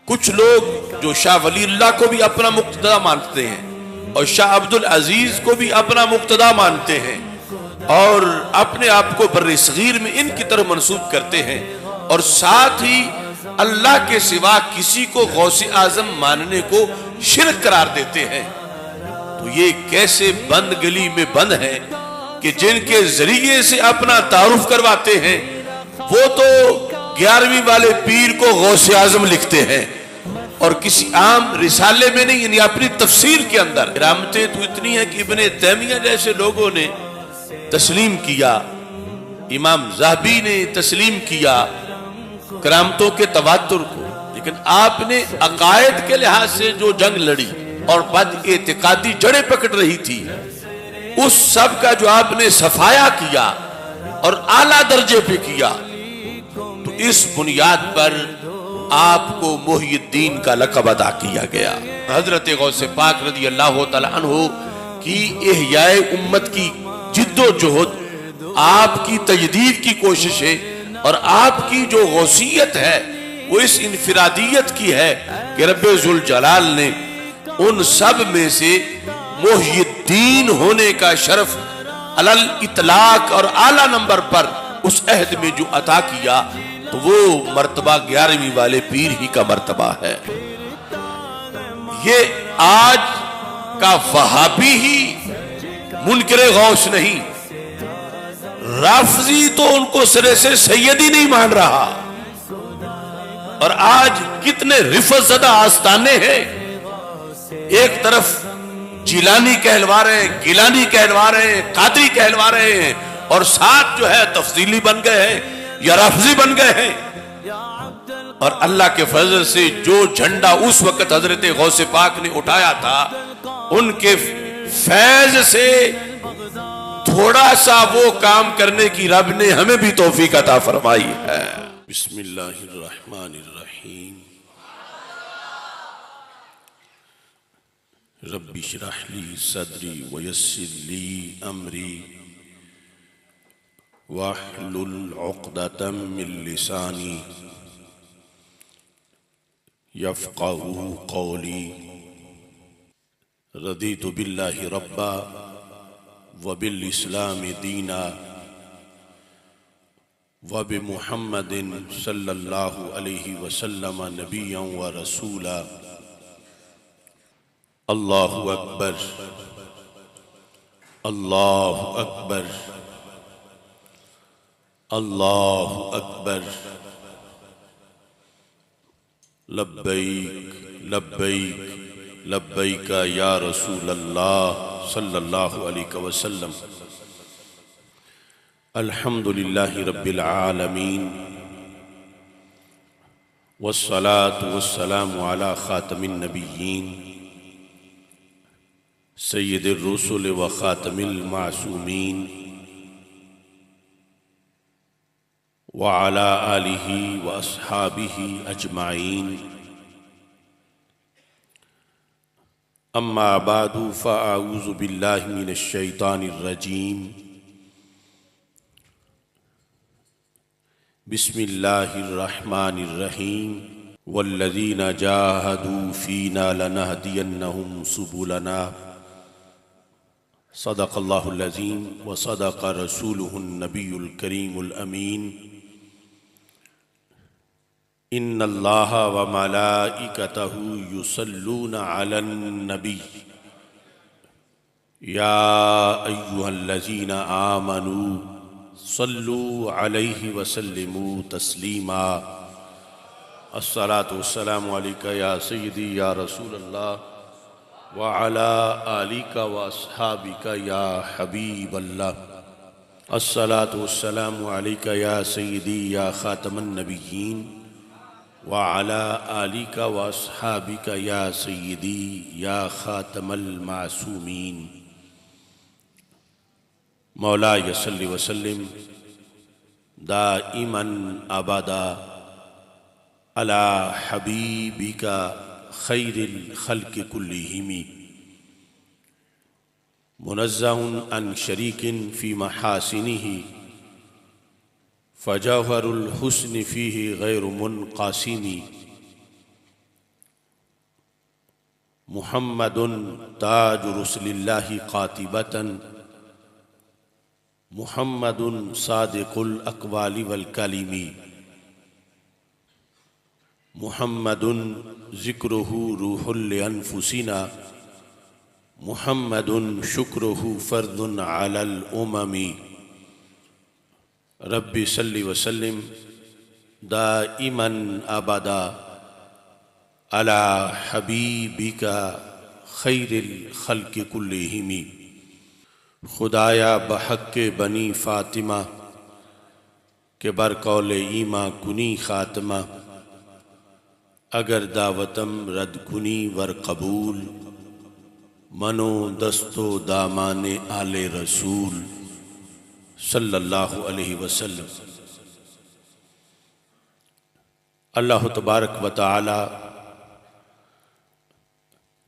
कुछ लोग जो शाह वलीउल्लाह को भी अपना मुक्तदा मानते हैं और शाह अब्दुल अजीज को भी अपना मुक्तदा मानते हैं और अपने आप को बर्रे सगीर में इनकी तरफ मंसूब करते हैं और साथ ही अल्लाह के सिवा किसी को गौसे आजम मानने को शिर्क करार देते हैं। तो ये कैसे बंद गली में बंद है कि जिनके जरिए से अपना तारुफ करवाते हैं वो तो 11वीं वाले पीर को गौसे आजम लिखते हैं और किसी आम रिसाले में नहीं, यानी अपनी तफसीर के अंदर करामतें तो इतनी है कि इब्ने तैमिया जैसे लोगों ने तस्लीम किया, इमाम ज़हबी ने तस्लीम किया करामतों के तवातुर को, लेकिन आपने अकायद के लिहाज से जो जंग लड़ी और बद-एतिकादी जड़ें पकड़ रही थी उस सब का जो आपने सफाया किया और आला दर्जे पे किया, तो इस बुनियाद पर आपको मुहियुद्दीन का लक़ब अदा किया गया। हजरत गौसे पाक रज़ी अल्लाह तआला अन्हु की इहयाए उम्मत की जिद्दोजहद, आपकी तजदीद की कोशिशें और आपकी जो गौसियत है वो इस इनफिरादियत की है कि रब्बे जुल जलाल ने उन सब में से मुहियुद्दीन होने का शरफ अलल इतलाक और आला नंबर पर उस अहद में जो अता किया, तो वो मर्तबा 11वीं वाले पीर ही का मर्तबा है। ये आज का वहाबी ही मुनकिर गौस नहीं, राफजी तो उनको सिरे से सैयद ही नहीं मान रहा। और आज कितने रिफत ज़दा आस्ताने हैं, एक तरफ जिलानी कहलवा रहे हैं, गिलानी कहलवा रहे हैं, कादरी कहलवा रहे हैं और साथ जो है तफसीली बन गए हैं या राफजी बन गए हैं। और अल्लाह के फजल से जो झंडा उस वक्त हजरत गौसे पाक ने उठाया था, उनके फैज से थोड़ा सा वो काम करने की रब ने हमें भी तौफीक अता फरमाई है। बिस्मिल्लाहिर्रहमानिर्रहीम। रब्बि इश्रह ली सदरी वयस्सिर ली अमरी वहलुल उक़दतम मिन लिसानी यफ़क़हू क़ौली। रदीतु बिल्लाहि रब्बा व बिल इस्लाम दीना व बि मुहम्मदिन सल्लल्लाहु अलैहि वसल्लम नबिय्यन व रसूला। अल्लाहु अकबर, अल्लाहु अकबर, अल्लाहु अकबर। लब्बैक लब्बैक लब्बैक या रसूल अल्लाह सल्लल्लाहु अलैहि वसल्लम। अल्हम्दुलिल्लाहि रब्बिल आलमीन वस्सलातु वस्सलामु अला खातमिन नबिय्यीन सय्यिदिर रुसुल व खातमिल मासूमीन व अला आलिहि व अस्हाबिहि अजमाइन। अम्मा बादु फ़अऊज़ु बिल्लाहि मिनश शैतानिर रजीम। बिस्मिल्लाहिर रहमानिर रहीम। वल्लज़ीना जाहदू फ़ीना लनहदियन्नहुम सुबुलना। सदक़ल्लाहुल अज़ीम व सदक़ रसूलुहुन नबियुल करीमुल अमीन। इन्नल्लाहा व मलाइकतहु युसल्लूना अलन नबी या अय्युहल्लज़ीना आमनू सल्लू अलैहि वसल्लिमू तस्लीमा। अस्सलातु वस्सलामु अलैका या सय्यदी या रसूल अल्लाह व अला आलिका व अस्हाबिका या हबीब अल्लाह। अस्सलातु वस्सलामु अलैका या सय्यदी या खातमन नबिय्यीन व अला आलिका व अस्हाबिका या सय्यदी या खातमल मासूमीन। मौला यसल्लि वसल्लिम दाइमन अबदा अला हबीबिका खैरिल खल्क़ि कुल्लिहिम। मुनज़्ज़हुन अन शरीकिन फ़ी महासिनिही फ़जौहरुल हुस्नि फ़ीही गैरु मुनक़ासिमी। मुहम्मदुन ताज रुसलिल्लाहि कातिबतन, मुहम्मदुन सादिकुल अक़वाली वल कलिमी, मुहम्मदुन ज़िक्रुहु रूहुल अनफुसिना, मुहम्मदुन शुक्रुहु फ़र्दुन अलल उममी। रब्बि सल्लि व सल्लिम दाइमन अबदा अला हबीबिका खैरिल खल्क़ि कुल्लिहिमी। खुदाया बहक़्क़े बनी फ़ातिमा के बरकौले ईमा कुनी ख़ात्मा, अगर दावतम रद कुनी वर कबूल, मनो दस्तो दामाने आले रसूल सल्लल्लाहु अलैहि वसल्लम। अल्लाह तबारक व तआला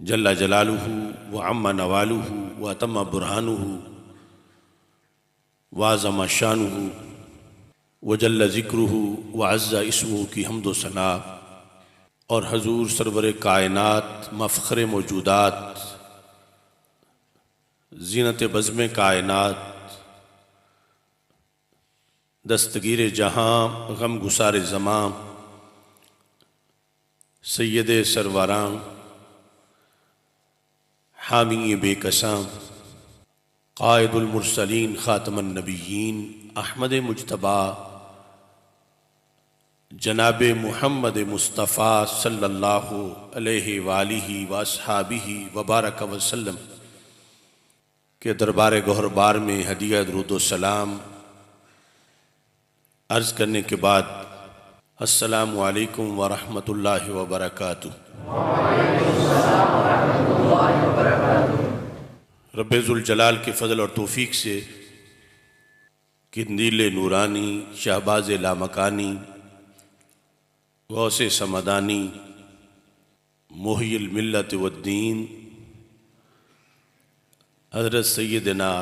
जल्ला जलालुहु व अम्मा नवालुहु व तम्मा बुरहानुहु व अज़्ज़मा शानुहु व जल्ला ज़िक्रुहु व अज़्ज़ा इस्मुहु की हम्दो सना और हजूर सरवर कायनात मफ़ख़्र मौजूदात ज़ीनत बज़्म कायनात दस्तगीर जहाँ गम गुसार ज़मां सैयद सरवरां हामी बेकसां क़ाइदुल मुरसलीन ख़ातमुन नबिय्यीन अहमद मुज्तबा जनाब मुहम्मद मुस्तफ़ा सल्लल्लाहु अलैहि वालिहि व अस्हाबिहि व बारक वसल्लम के दरबार गौहरबार में हदिया दुरूद व सलाम अर्ज़ करने के बाद अस्सलामु अलैकुम व रहमतुल्लाहि व बरकातुहू। रब्बे ज़ुल जलाल के फ़ज़ल और तौफ़ीक़ से किंदील नूरानी शहबाज़ लामकानी गौसे समदानी मुहिल मिल्लत वद्दीन हज़रत सैयदना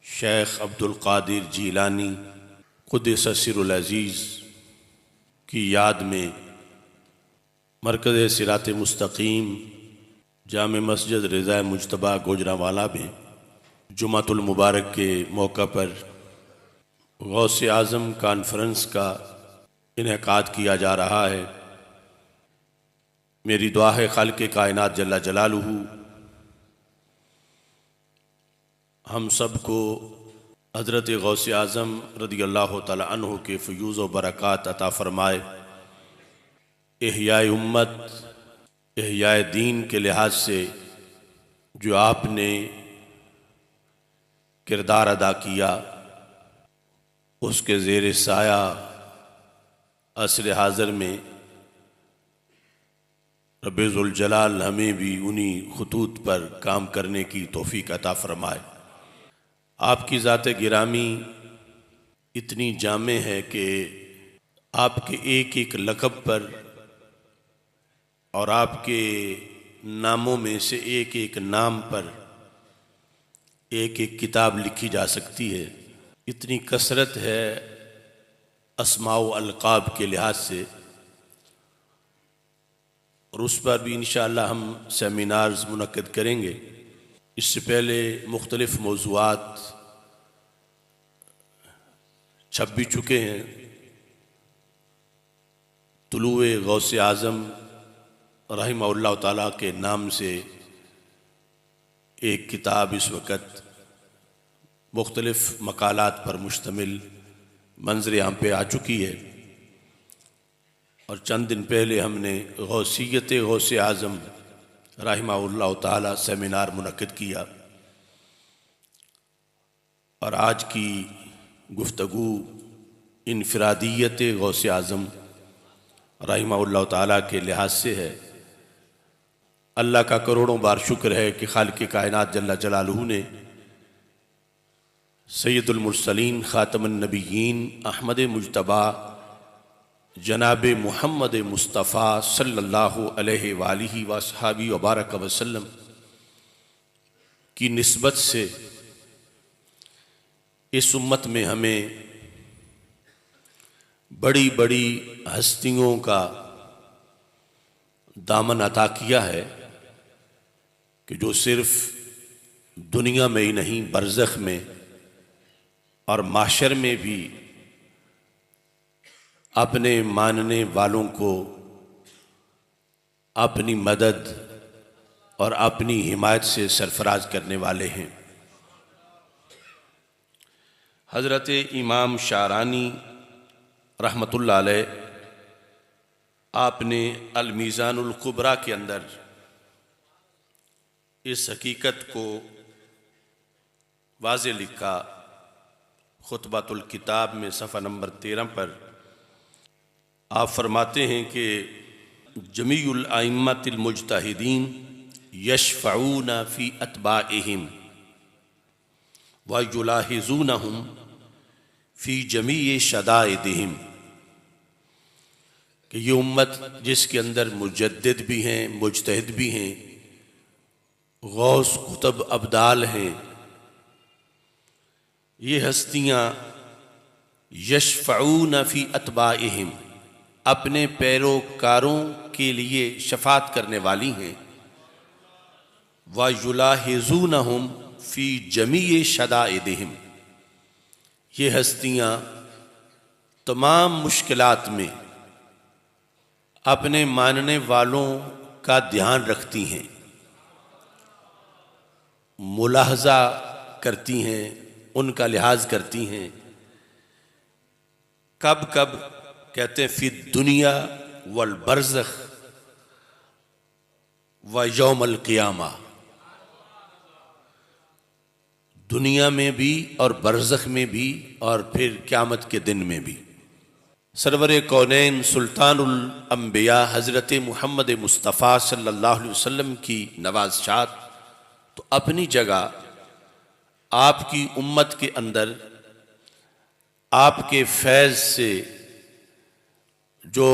शेख अब्दुल क़ादिर जीलानी क़ुद्दस सिरुल अज़ीज़ की याद में मरकज़ सिरात मुस्तकीम जामे मस्जिद रज़ा मुज्तबा गुजरांवाला में जुमातुल मुबारक के मौका पर गौसे आज़म कॉन्फ्रेंस का इनेकाद किया जा रहा है। मेरी दुआ है खालिक़े कायनात जल्ला जलालुहु हम सबको हज़रत गौसे आज़म रज़ियल्लाहु तआला अन्हु के फ़यूज़ व बरक़ात अता फ़रमाए। इहयाए उम्मत इहयाए दीन के लिहाज से जो आपने किरदार अदा किया उसके ज़ेर साया असर हाज़िर में रब्बे ज़ुल जलाल हमें भी उन्हीं ख़ुतूत पर काम करने की तौफ़ीक़ अता फ़रमाए। आपकी ज़ात गिरामी इतनी जामे है कि आपके एक एक लक़ब पर और आपके नामों में से एक एक नाम पर एक एक किताब लिखी जा सकती है। इतनी कसरत है अस्माउ अलक़ाब के लिहाज से, और उस पर भी इंशाअल्लाह हम सेमिनार्स मुनक़्क़िद करेंगे। इससे पहले मुख्तलिफ़ मौज़ूआत छप भी चुके हैं। तुलूए गौसे आज़म रहिमहुल्लाह ताला के नाम से एक किताब इस वक़्त मुख्तलिफ़ मकालात पर मुश्तमिल मंज़र आम पे आ चुकी है, और चंद दिन पहले हमने गौसियत गौसे आज़म रहिमहुल्लाह ताला सेमिनार मुनक़्क़िद किया, और आज की गुफ्तगू इनफरादियत गौसे आज़म रहिमहुल्लाह ताला के लिहाज से है। अल्लाह का करोड़ों बार शुक्र है कि खालिक़े कायनात जल्ला जलालुहु ने सैयदुल मुरसलीन ख़ातमुन नबिय्यीन अहमद मुज्तबा जनाब मुहम्मद मुस्तफ़ा सल्लल्लाहु अलैहि वालिहि वसहाबी व बारक वसल्लम की निस्बत से इस उम्मत में हमें बड़ी बड़ी हस्तियों का दामन अता किया है कि जो सिर्फ दुनिया में ही नहीं बरज़ख में और माशर में भी अपने मानने वालों को अपनी मदद और अपनी हिमायत से सरफराज करने वाले हैं। हज़रत इमाम शारानी रहमतुल्लाह अलैह आपने अल मीज़ानुल कुबरा के अंदर इस हकीकत को वाज़े लिखा। खुतबातुल किताब में सफ़ा नंबर 13 पर आप फरमाते हैं कि जमीउल आइम्मतिल मुज्तहिदीन यशफ़ऊना फ़ी अतबाइहिम व युलाहिज़ूनहुम फ़ी जमीए शदाइदिहिम, कि ये उम्मत जिसके अंदर मुजद्दिद भी हैं, मुज्तहिद भी हैं, गौस कुतुब अब्दाल हैं, ये हस्तियाँ यशफ़ऊना फ़ी अतबाइहिम अपने पैरोकारों के लिए शफ़ात करने वाली हैं। व युलाहिज़ूनहुम फ़ी जमीए शदाइदिहिम, ये हस्तियाँ तमाम मुश्किलात में अपने मानने वालों का ध्यान रखती हैं, मुलाहजा करती हैं, उनका लिहाज करती हैं। कब कब कहते हैं फ़ी दुनिया वल बरज़ख व यौमल क़ियामा, दुनिया में भी और बरज़ख में भी और फिर क़यामत के दिन में भी। सरवर कौनैन सुल्तानुल अंबिया हज़रत मुहम्मद मुस्तफ़ा सल्लल्लाहु अलैहि वसल्लम की नवाज़शात तो अपनी जगह आपकी उम्मत के अंदर आपके फैज़ से जो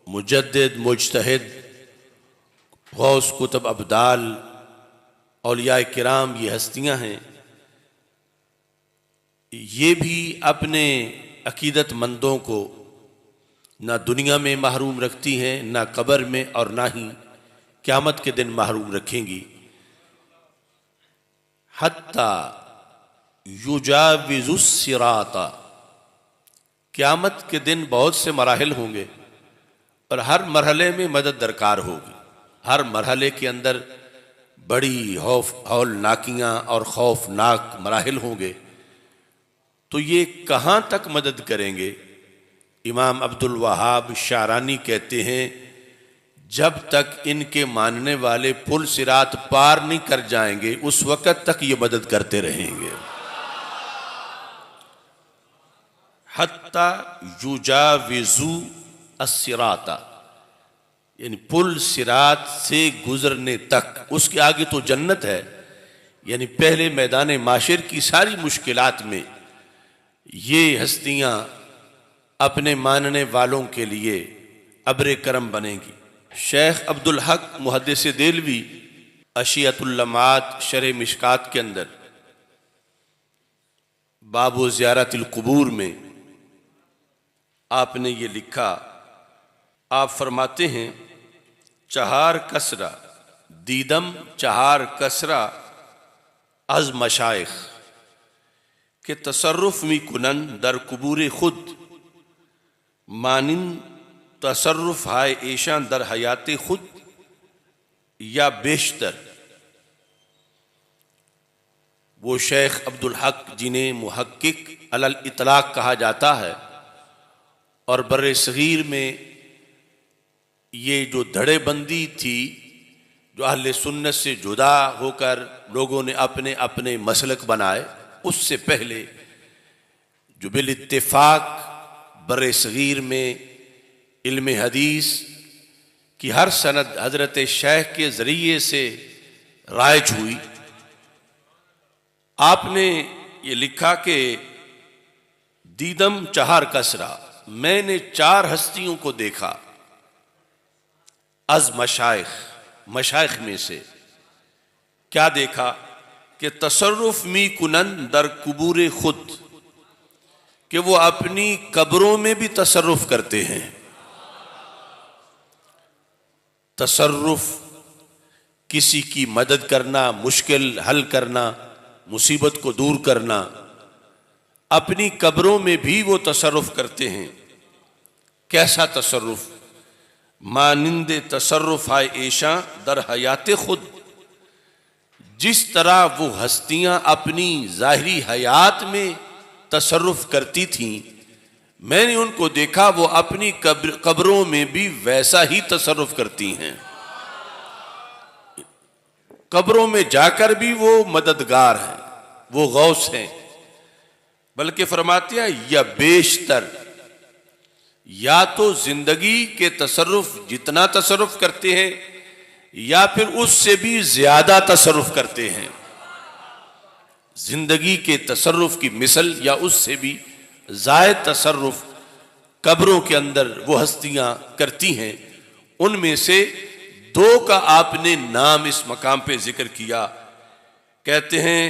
मुजद्दिद, मुज्तहिद, गौस कुतुब अब्दाल, औलिया किराम, ये हस्तियाँ हैं, ये भी अपने अकीदतमंदों को ना दुनिया में महरूम रखती हैं, ना कब्र में, और ना ही क़यामत के दिन महरूम रखेंगी। हत्ता युजाविजुस सिराता, क़यामत के दिन बहुत से मराहिल होंगे और हर मरहले में मदद दरकार होगी। हर मरहले के अंदर बड़ी हौलनाकियाँ और खौफनाक मराहिल होंगे, तो ये कहाँ तक मदद करेंगे? इमाम अब्दुल वहाब शारानी कहते हैं जब तक इनके मानने वाले पुल सिरात पार नहीं कर जाएंगे उस वक़्त तक ये मदद करते रहेंगे। हत्ता युजाविजु अस्सिराता, यानी पुल सिरात से गुजरने तक, उसके आगे तो जन्नत है। यानी पहले मैदान माशर की सारी मुश्किलात में ये हस्तियाँ अपने मानने वालों के लिए अब्र करम बनेंगी। शेख अब्दुल हक मुहद्दिस देलवी अशियतुल लमात शरह मिशकात के अंदर बाबु ज़ियारतिल कुबूर में आपने ये लिखा। आप फरमाते हैं चहार कसरा दीदम चहार कसरा अज मशाइख के तसर्रुफ मी कुनन दर कुबूर खुद मानिन तसर्रुफ हाय ऐशान दर हयात खुद या बेशतर। वो शेख अब्दुल हक जिन्हें मुहक्किक अलल इतलाक कहा जाता है और बर्रे सगीर में ये जो धड़ेबंदी थी, जो अहले सुन्नत से जुदा होकर लोगों ने अपने अपने मसलक बनाए, उससे पहले जो बिल इत्तेफाक बर्रे सगीर में इल्म हदीस की हर सनद हजरत शेख के ज़रिए से राइज हुई। आपने ये लिखा कि दीदम चहार कसरा, मैंने 4 हस्तियों को देखा, अज मशाइख, मशाइख में से। क्या देखा कि तसर्रुफ मी कुनन दर कुबूर खुद, कि वो अपनी कब्रों में भी तसर्रुफ करते हैं। तसर्रुफ, किसी की मदद करना, मुश्किल हल करना, मुसीबत को दूर करना, अपनी कब्रों में भी वो तसर्रुफ करते हैं। कैसा तसर्रुफ? मानिंदे तसर्रुफ आए ऐशा दर हयाते खुद, जिस तरह वो हस्तियां अपनी ज़ाहिरी हयात में तसर्रुफ करती थीं, मैंने उनको देखा वो अपनी कब्रों में भी वैसा ही तसर्रुफ करती हैं। कब्रों में जाकर भी वो मददगार हैं, वो गौस हैं। बल्कि फरमाते हैं या बेशतर, या तो जिंदगी के तसर्रुफ जितना तसर्रुफ करते हैं या फिर उससे भी ज्यादा तसर्रुफ करते हैं। जिंदगी के तसर्रुफ की मिसल या उससे भी ज़ायद तसर्रुफ कब्रों के अंदर वो हस्तियां करती हैं। उनमें से दो का आपने नाम इस मकाम पे जिक्र किया। कहते हैं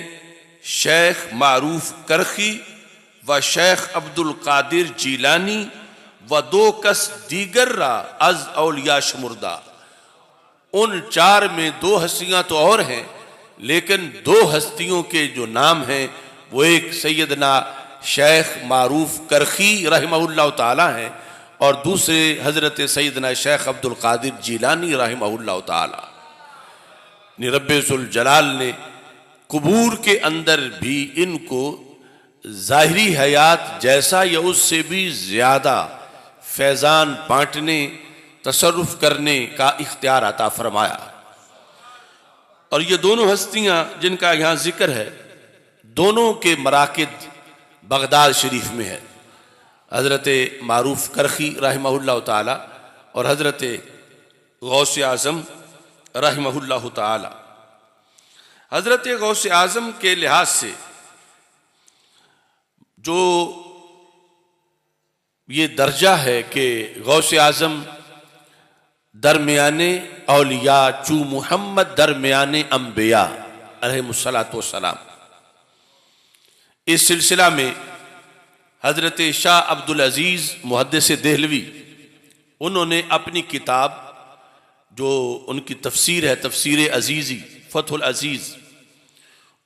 शेख मारूफ करखी व शेख अब्दुल कादिर जीलानी व दो कस दीगर रा अज औलिया शुमुर्दा। उन चार में दो हस्तियां तो और हैं, लेकिन दो हस्तियों के जो नाम हैं वो एक सैयदना शेख मारूफ करखी रहमहुल्लाह ताला हैं और दूसरे हजरत सैयदना शेख अब्दुल कादिर जीलानी रहमहुल्लाह ताला। रब्बे जुल जलाल ने कुबूर के अंदर भी इनको ज़ाहिरी हयात जैसा या उससे भी ज़्यादा फैज़ान बांटने, तसर्रुफ करने का इख्तियार अता फरमाया। और ये दोनों हस्तियां जिनका यहाँ जिक्र है, दोनों के मराकिद बगदाद शरीफ में है। हज़रत मारूफ करखी रहमहुल्लाह ताला और हज़रत गौस आज़म रहमहुल्लाह ताला। हज़रत गौस आज़म के लिहाज से जो ये दर्जा है कि गौस आज़म दरमियाने औलिया चू मुहम्मद दरमियाने अम्बिया अलैहिमुस्सलातु वस्सलाम। इस सिलसिला में हज़रत शाह अब्दुल अजीज़ मुहद्दिस देहलवी, उन्होंने अपनी किताब जो उनकी तफसीर है, तफसीर अजीज़ी फ़तहुल अजीज़,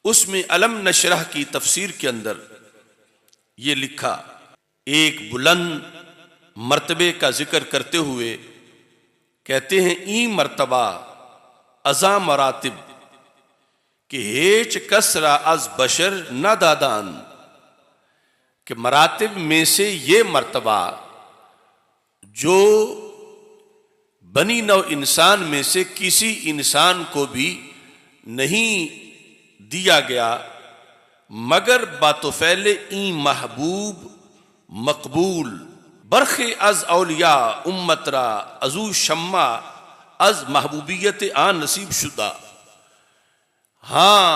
उसमें अलम नशरह की तफसीर के अंदर ये लिखा, एक बुलंद मर्तबे का जिक्र करते हुए कहते हैं ई मर्तबा अज़ा मरातिब कि हेच कसरा अज बशर न दादान, कि मरातिब में से ये मर्तबा जो बनी नौ इंसान में से किसी इंसान को भी नहीं दिया गया मगर बातोफैले ई महबूब मकबूल बरखे अज औलिया उम्मतरा अजू शम्मा अज महबूबियत आन नसीब शुदा। हाँ,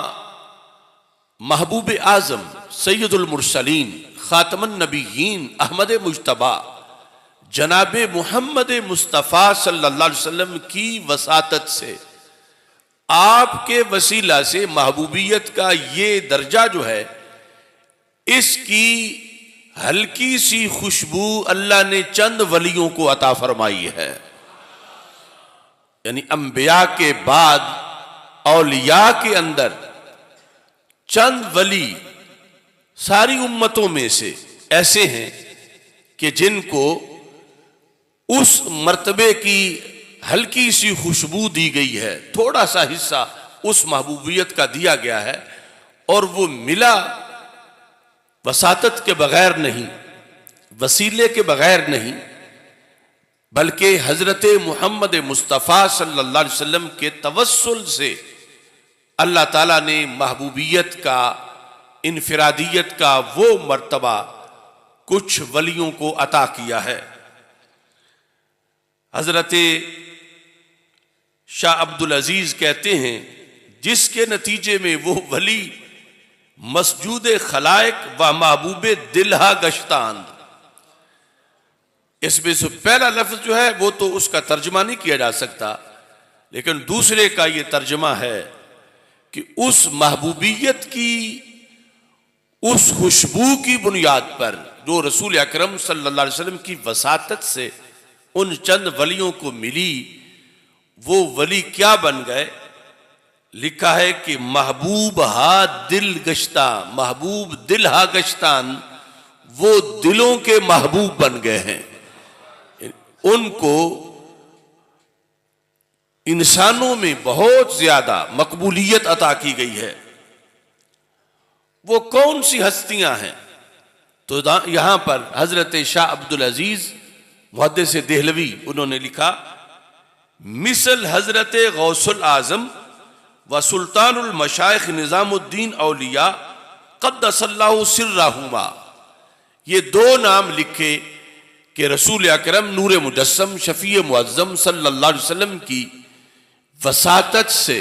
महबूब आज़म सैयदुल मुरसलीन खातमुन नबीयीन अहमद मुज्तबा जनाब मुहम्मद मुस्तफ़ा सल्लल्लाहु अलैहि वसल्लम की वसातत से, आपके वसीला से महबूबियत का ये दर्जा जो है, इसकी हल्की सी खुशबू अल्लाह ने चंद वलियों को अता फरमाई है। यानी अंबिया के बाद औलिया के अंदर चंद वली सारी उम्मतों में से ऐसे हैं कि जिनको उस मर्तबे की हल्की सी खुशबू दी गई है, थोड़ा सा हिस्सा उस महबूबियत का दिया गया है, और वो मिला वसातत के बगैर नहीं, वसीले के बगैर नहीं, बल्कि हजरत मुहम्मद मुस्तफ़ा सल्लल्लाहु अलैहि वसल्लम के तवस्सुल से अल्लाह ताला ने महबूबियत का, इनफिरादियत का वो मर्तबा कुछ वलियों को अता किया है। हजरत शाह अब्दुल अजीज कहते हैं, जिसके नतीजे में वो वली मसजूद खलाइक व महबूब दिलहा गश्तान, इसमें से पहला लफ्ज जो है वो तो उसका तर्जमा नहीं किया जा सकता, लेकिन दूसरे का ये तर्जमा है कि उस महबूबियत की, उस खुशबू की बुनियाद पर जो रसूल अकरम सल्लल्लाहु अलैहि वसल्लम की वसातत से उन चंद वलियों को मिली, वो वली क्या बन गए? लिखा है कि महबूब हा दिल गश्ता, महबूब दिल हा गश्तान, वो दिलों के महबूब बन गए हैं। उनको इंसानों में बहुत ज्यादा मकबूलियत अता की गई है। वो कौन सी हस्तियां हैं? तो यहां पर हजरत शाह अब्दुल अजीज मुहद्दिस देहलवी उन्होंने लिखा, मिसल हजरत गौसुल आजम व सुल्तानुल मशाइख निजामुद्दीन औलिया क़द्दसल्लाहु सिर्रहुमा, ये दो नाम लिखे कि रसूल अकरम नूर मुजस्सम शफी मुअज्जम सल्लल्लाहु अलैहि वसल्लम की वसातत से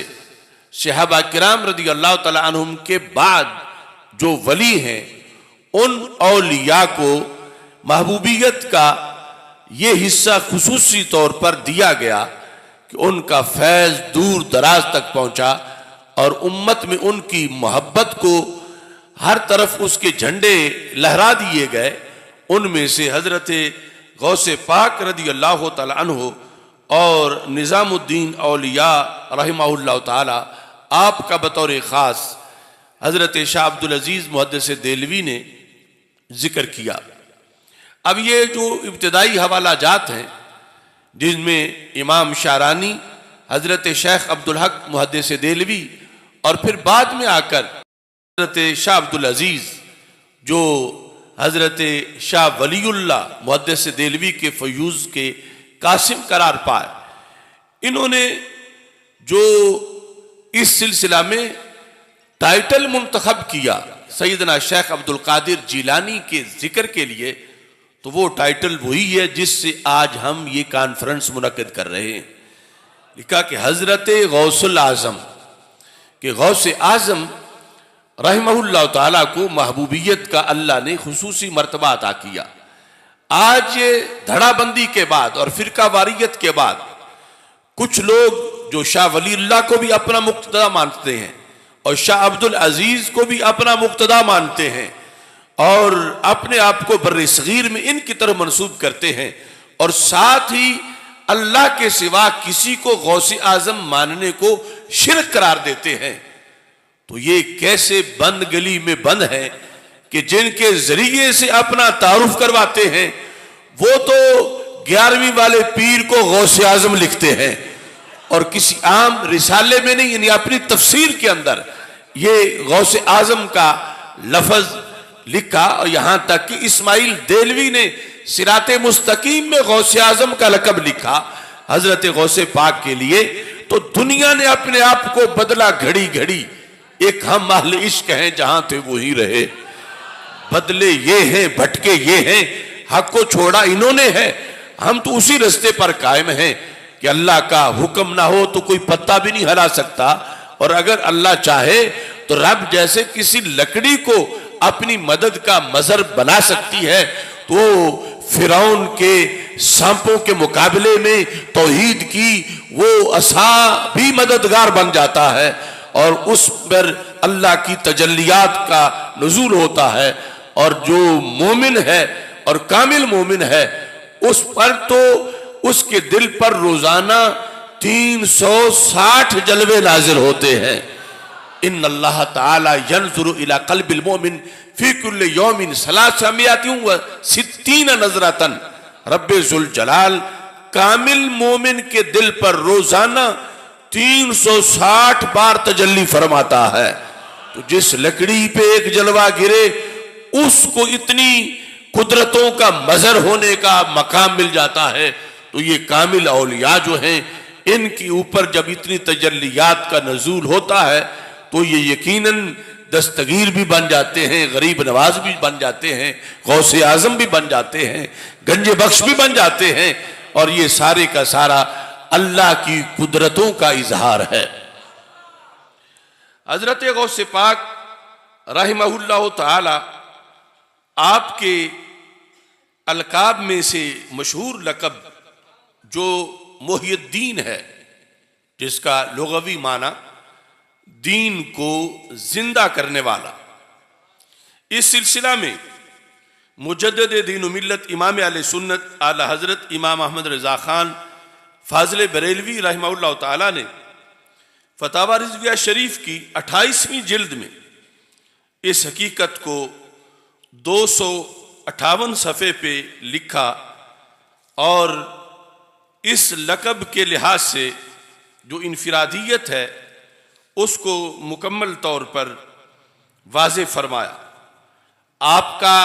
सहाबा किराम रदी अल्लाह तआला अन्हुम के बाद जो वली हैं उन औलिया को महबूबियत का ये हिस्सा खुसूसी तौर पर दिया गया कि उनका फैज दूर दराज तक पहुंचा और उम्मत में उनकी मोहब्बत को हर तरफ उसके झंडे लहरा दिए गए। उनमें से हजरत गौसे पाक रदी अल्लाह तआला अन्हु और निजामुद्दीन औलिया रहमहुल्लाह ताला आपका बतौर ख़ास हजरत शाह अब्दुल अजीज मुहद्दिस देहलवी ने जिक्र किया। अब ये जो इब्तिदाई हवाला जात हैं जिनमें इमाम शारानी, हजरत शेख अब्दुल हक मुहद्दिस देहलवी और फिर बाद में आकर हजरत शाह अब्दुल अजीज जो हजरत शाह वलीउल्लाह मुहद्दिस देहलवी के फयूज़ के कासिम करार पाए, इन्होंने जो इस सिलसिला में टाइटल मुंतखब किया सैयदना शेख अब्दुल कादिर जिलानी के जिक्र के लिए, तो वो टाइटल वही है जिससे आज हम ये कॉन्फ्रेंस मुनक्किद कर रहे हैं। लिखा कि हजरत गौसुल आजम के गौसे आजम रहमहुल्लाह ताला को महबूबियत का अल्लाह ने खुसूसी मर्तबा अता किया। आज धड़ाबंदी के बाद और फिरका वारियत के बाद कुछ लोग जो शाह वलीउल्लाह को भी अपना मुक्तदा मानते हैं और शाह अब्दुल अजीज को भी अपना मुक्तदा मानते हैं और अपने आप को बर्रे सगीर में इनकी तरफ मंसूब करते हैं और साथ ही अल्लाह के सिवा किसी को गौसे आजम मानने को शिरक करार देते हैं, तो ये कैसे बंद गली में बंद है कि जिनके जरिए से अपना तारुफ करवाते हैं वो तो 11वीं वाले पीर को गौसे आजम लिखते हैं और किसी आम रिसाले में नहीं, यानी अपनी तफसीर के अंदर ये गौसे आजम का लफ्ज लिखा। और यहां तक कि इस्माइल देहलवी ने सिराते मुस्तकीम में गौसे आजम का लकब लिखा हजरत गौसे पाक के लिए। तो दुनिया ने अपने आप को बदला घड़ी घड़ी, एक हम अहले इश्क हैं जहां थे वहीं रहे, बदले ये हैं भटके ये हैं, हक को छोड़ा इन्होंने है, हम तो उसी रास्ते पर कायम हैं कि अल्लाह का हुक्म ना हो तो कोई पत्ता भी नहीं हिला सकता, और अगर अल्लाह चाहे तो रब जैसे किसी लकड़ी को अपनी मदद का मजर बना सकती है, तो फिरौन के सांपों के मुकाबले में तौहीद की वो असा भी मददगार बन जाता है और उस पर अल्लाह की तजल्लियात का नुज़ूल होता है। और जो मोमिन है और कामिल मोमिन है उस पर तो उसके दिल पर रोजाना 360 जलवे नाजिल होते हैं। इन्नल्लाह ताला यंजुरु इला क़ल्बिल मोमिन फी कुल्लि यौमिन सलासमियातिन व सित्तीन नज़रतन। रब्बे जुल जलाल कामिल मोमिन के दिल पर रोजाना 360 बार तजल्ली फरमाता है। तो जिस लकड़ी पे एक जलवा गिरे उसको इतनी कुदरतों का मजर होने का मकाम मिल जाता है। तो ये कामिल औलिया जो हैं इनके ऊपर जब इतनी तजल्लियात का नज़ूल होता है तो ये यकीनन दस्तगीर भी बन जाते हैं, गरीब नवाज भी बन जाते हैं, गौसे आजम भी बन जाते हैं, गंजे बख्श भी बन जाते हैं, और ये सारे का सारा अल्लाह की कुदरतों का इजहार है। हजरत गौसे पाक रहमहुल्लाह ताला आपके अलकाब में से मशहूर लकब जो मोहियुद्दीन है, जिसका लुग़वी माना दीन को जिंदा करने वाला, इस सिलसिला में मुजद्दिद दीन मिल्लत इमाम अहले सुन्नत आला हजरत इमाम अहमद रजा खान फाजिल बरेलवी रहमहुल्लाह ताला ने फतावा रिजविया शरीफ की 28वीं जिल्द में इस हकीकत को 258 सफ़े पे लिखा और इस लक़ब के लिहाज से जो इनफिरादियत है उसको मुकम्मल तौर पर वाज़े फरमाया। आपका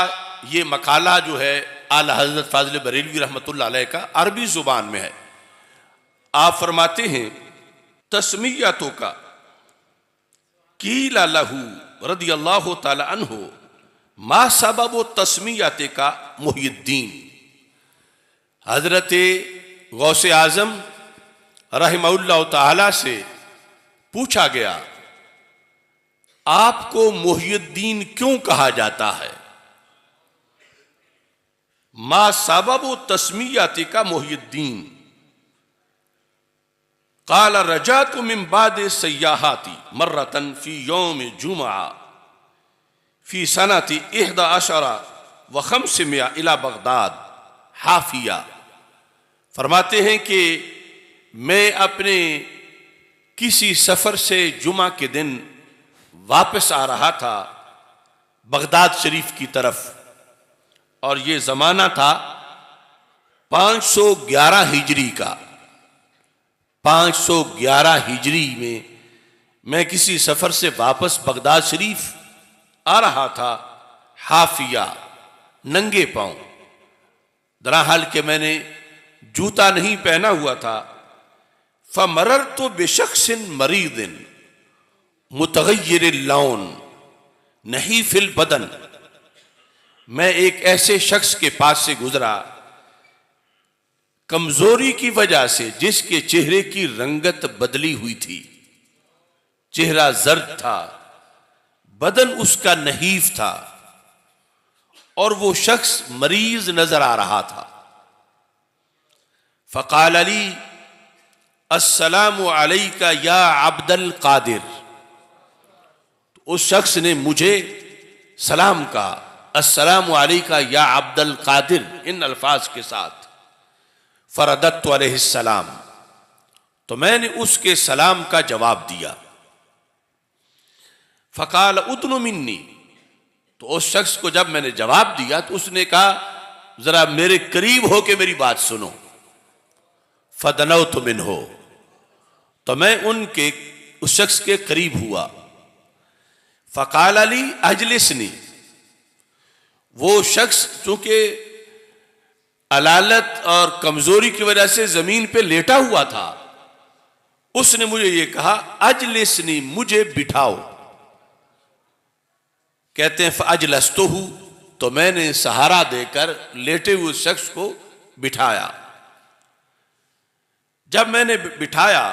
ये मकाला जो है आला हज़रत फाजिल बरेलवी रहमतुल्लाह अलैह का अरबी ज़ुबान में है। आप फरमाते हैं तस्मीयतों का कीला लहू रदियल्लाहु ताला अन्हु मा सबब तस्मीयते का मुहिद्दीन। हजरत गौसे आजम रहमहुल्लाह ताला से पूछा गया आपको मुहिद्दीन क्यों कहा जाता है? मा सबब तस्मीयते का मुहिद्दीन। काला रजातु मिन बाद सय्याहाती मर्रतन फी यौम जुमा फी सनती 11 व 500 इला बगदाद हाफिया। फरमाते हैं कि मैं अपने किसी सफर से जुमा के दिन वापस आ रहा था बगदाद शरीफ की तरफ और ये जमाना था 511 हिजरी का। 511 हिजरी में मैं किसी सफर से वापस बगदाद शरीफ आ रहा था हाफिया नंगे पांव, दरहाल के मैंने जूता नहीं पहना हुआ था। फमरर तो बेशख्सिन मरीदिन मुतगय्यिर लौन नहीं फिल बदन। मैं एक ऐसे शख्स के पास से गुजरा कमजोरी की वजह से जिसके चेहरे की रंगत बदली हुई थी। चेहरा जर्द था, बदन उसका नहीफ था और वो शख्स मरीज नजर आ रहा था। फ़क़ाल अली अस्सलामु अलैका या अब्दल कादिर। उस शख्स ने मुझे सलाम कहा, अस्सलामु अलैका या अब्दल कादिर, इन अल्फाज के साथ। फरदत्तु अलैहिस्सलाम, तो मैंने उसके सलाम का जवाब दिया। फ़क़ाल उदनु मिन्नी, तो उस शख्स को जब मैंने जवाब दिया तो उसने कहा जरा मेरे करीब हो के मेरी बात सुनो। फदनौतु मिन्हु, तो मैं उस शख्स के करीब हुआ। फ़क़ाल अली अजलिसनी, वो शख्स चूंकि अलालत और कमजोरी की वजह से जमीन पे लेटा हुआ था, उसने मुझे ये कहा अजलिसनी, मुझे बिठाओ। कहते हैं फअजलस्तुहु, तो मैंने सहारा देकर लेटे हुए शख्स को बिठाया। जब मैंने बिठाया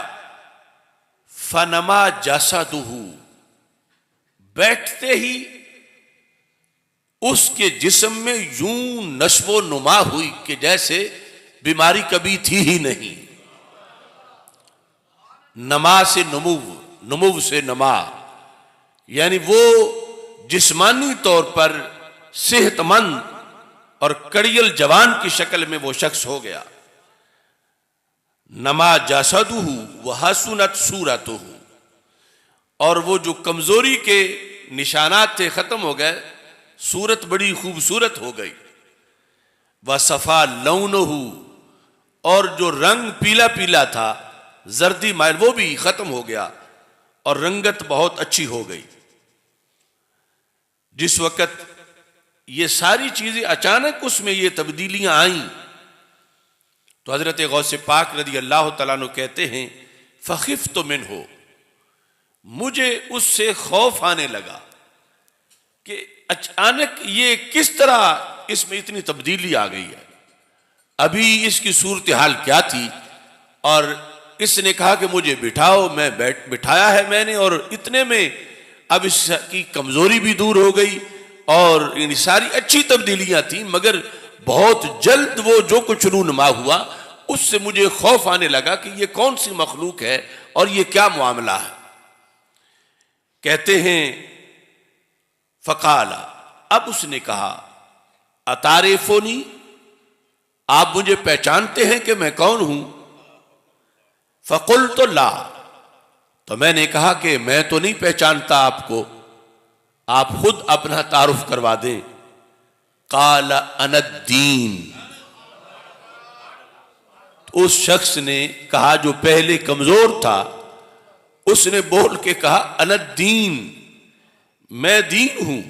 फनमा जसदुहु, बैठते ही उसके जिस्म में यूं नश्वो नुमा हुई कि जैसे बीमारी कभी थी ही नहीं। नमा से नुमुव, नुमुव से नमा, यानी वो जिस्मानी तौर पर सेहतमंद और कड़ियल जवान की शक्ल में वो शख्स हो गया। नमा जसदुहु व हसुनत सूरतुहु, और वो जो कमजोरी के निशानात थे खत्म हो गए, सूरत बड़ी खूबसूरत हो गई। व सफा लौनुहु, और जो रंग पीला पीला था जर्दी माइल वो भी खत्म हो गया और रंगत बहुत अच्छी हो गई। जिस वक्त ये सारी चीजें अचानक उसमें ये तब्दीलियां आई तो हजरत गौसे पाक रज़ी अल्लाह तआला अन्हु कहते हैं फ़ख़िफ़्तु मिन्हु, मुझे उससे खौफ आने लगा कि अचानक ये किस तरह इसमें इतनी तब्दीली आ गई है। अभी इसकी सूरत हाल क्या थी, और इसने कहा कि मुझे बिठाओ, मैं बिठाया है मैंने, और इतने में अब इसकी कमजोरी भी दूर हो गई और इन सारी अच्छी तब्दीलियां थी, मगर बहुत जल्द वो जो कुछ रूनुमा हुआ उससे मुझे खौफ आने लगा कि ये कौन सी मखलूक है और ये क्या मामला है। कहते हैं फ़क़ाला, अब उसने कहा अतारिफुनी, आप मुझे पहचानते हैं कि मैं कौन हूं? फ़कुल तो ला, तो मैंने कहा कि मैं तो नहीं पहचानता आपको, आप खुद अपना तारुफ करवा दें। काल अनद्दीन, उस शख्स ने कहा जो पहले कमजोर था, उसने बोल के कहा अनद्दीन, मैं दीन हूं।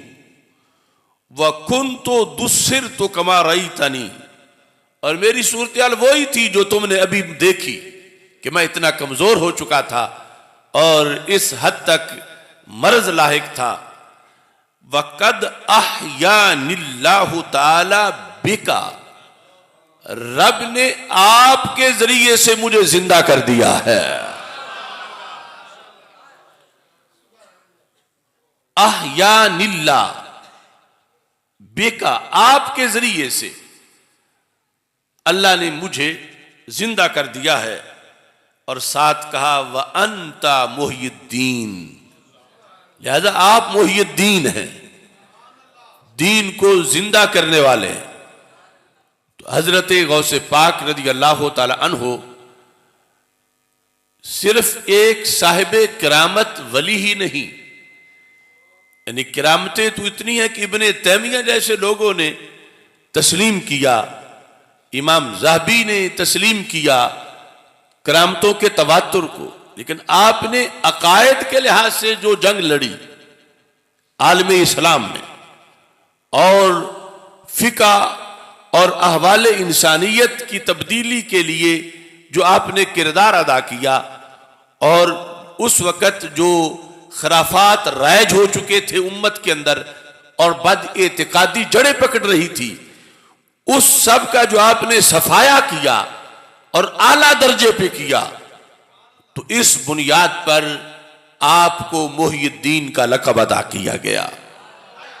वह कुन तो दुस्सिर तो कमा रही तनी, और मेरी सूरत वही थी जो तुमने अभी देखी कि मैं इतना कमजोर हो चुका था और इस हद तक मर्ज लाहिक था। वक़द अहयानिल्लाहु ताला बिका, रब ने आपके जरिए से मुझे जिंदा कर दिया है। अहयानिल्लाह बेका, आपके जरिए से अल्लाह ने मुझे जिंदा कर दिया है। और साथ कहा व अंता मुहय्यिद्दीन, लिहाजा आप मुहय्यिद्दीन हैं, दीन को जिंदा करने वाले हैं। तो हजरत गौसे पाक रज़ी अल्लाह ताला अन्हो सिर्फ एक साहिबे किरामत वली ही नहीं, यानी किरामतें तो इतनी है कि इब्ने तैमिया जैसे लोगों ने तस्लीम किया, इमाम ज़हबी ने तस्लीम किया करामतों के तवातुर को, लेकिन आपने अकायद के लिहाज से जो जंग लड़ी आलम इस्लाम में, और फिका और अहवाले इंसानियत की तब्दीली के लिए जो आपने किरदार अदा किया, और उस वक़्त जो खराफात राइज हो चुके थे उम्मत के अंदर और बद एतिकादी जड़ें पकड़ रही थी, उस सब का जो आपने सफाया किया और आला दर्जे पे किया, तो इस बुनियाद पर आपको मुहय्यिद्दीन का लक़ब अदा किया गया।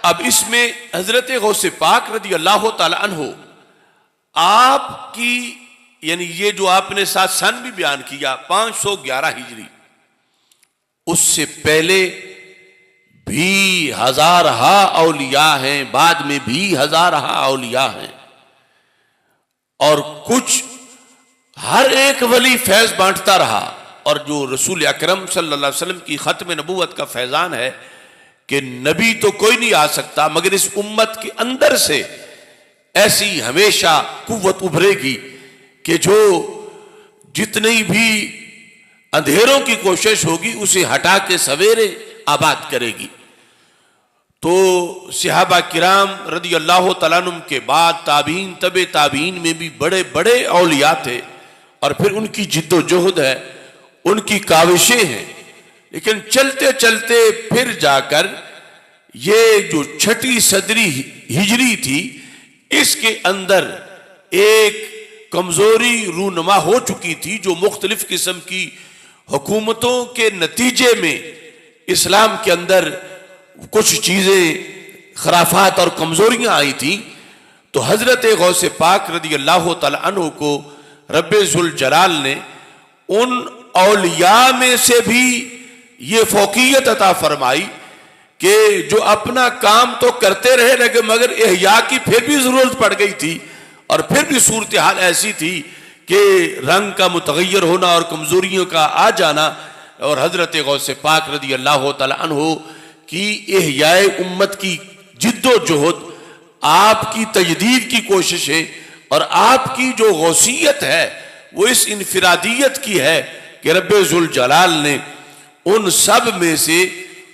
अब इसमें हजरत गौसे पाक रज़ी अल्लाह ताला अन्हो आपकी, यानी ये जो आपने साथ सन भी बयान किया 511 हिजरी, उससे पहले भी हजारहा औलिया हैं, बाद में भी हजारहा औलिया हैं, और कुछ हर एक वली फैज बांटता रहा। और जो रसूल अकरम सल्लल्लाहु अलैहि वसल्लम की खत्म नबूवत का फैजान है कि नबी तो कोई नहीं आ सकता मगर इस उम्मत के अंदर से ऐसी हमेशा कुव्वत उभरेगी कि जो जितनी भी अंधेरों की कोशिश होगी उसे हटा के सवेरे आबाद करेगी। तो सहाबा किराम रज़ी अल्लाह तआला अन्हुम के बाद ताबीन, तबे ताबीन में भी बड़े बड़े औलिया थे, और फिर उनकी जिद्दोजहद है, उनकी काविशें हैं, लेकिन चलते चलते फिर जाकर ये जो छठी सदरी हिजरी थी, इसके अंदर एक कमजोरी रूनमा हो चुकी थी, जो मुख्तलिफ किस्म की हुकूमतों के नतीजे में इस्लाम के अंदर कुछ चीजें खराफात और कमजोरियां आई थी। तो हजरत गौसे पाक रज़ी अल्लाह तआला अन्हु को रब्बे जुल जलाल ने उन औलिया में से भी ये फौकियत अता फरमाई कि जो अपना काम तो करते रहे लगे मगर इहया की फिर भी जरूरत पड़ गई थी, और फिर भी सूरत हाल ऐसी थी कि रंग का मुतगय्यर होना और कमजोरियों का आ जाना। और हजरत गौसे पाक रज़ी अल्लाह तआला अन्हु की इहयाए उम्मत की जिद्दोजहद, आपकी तजदीद की कोशिशें और आपकी जो गौसियत है वो इस इनफिरादियत की है कि रब्बे जुल जलाल ने उन सब में से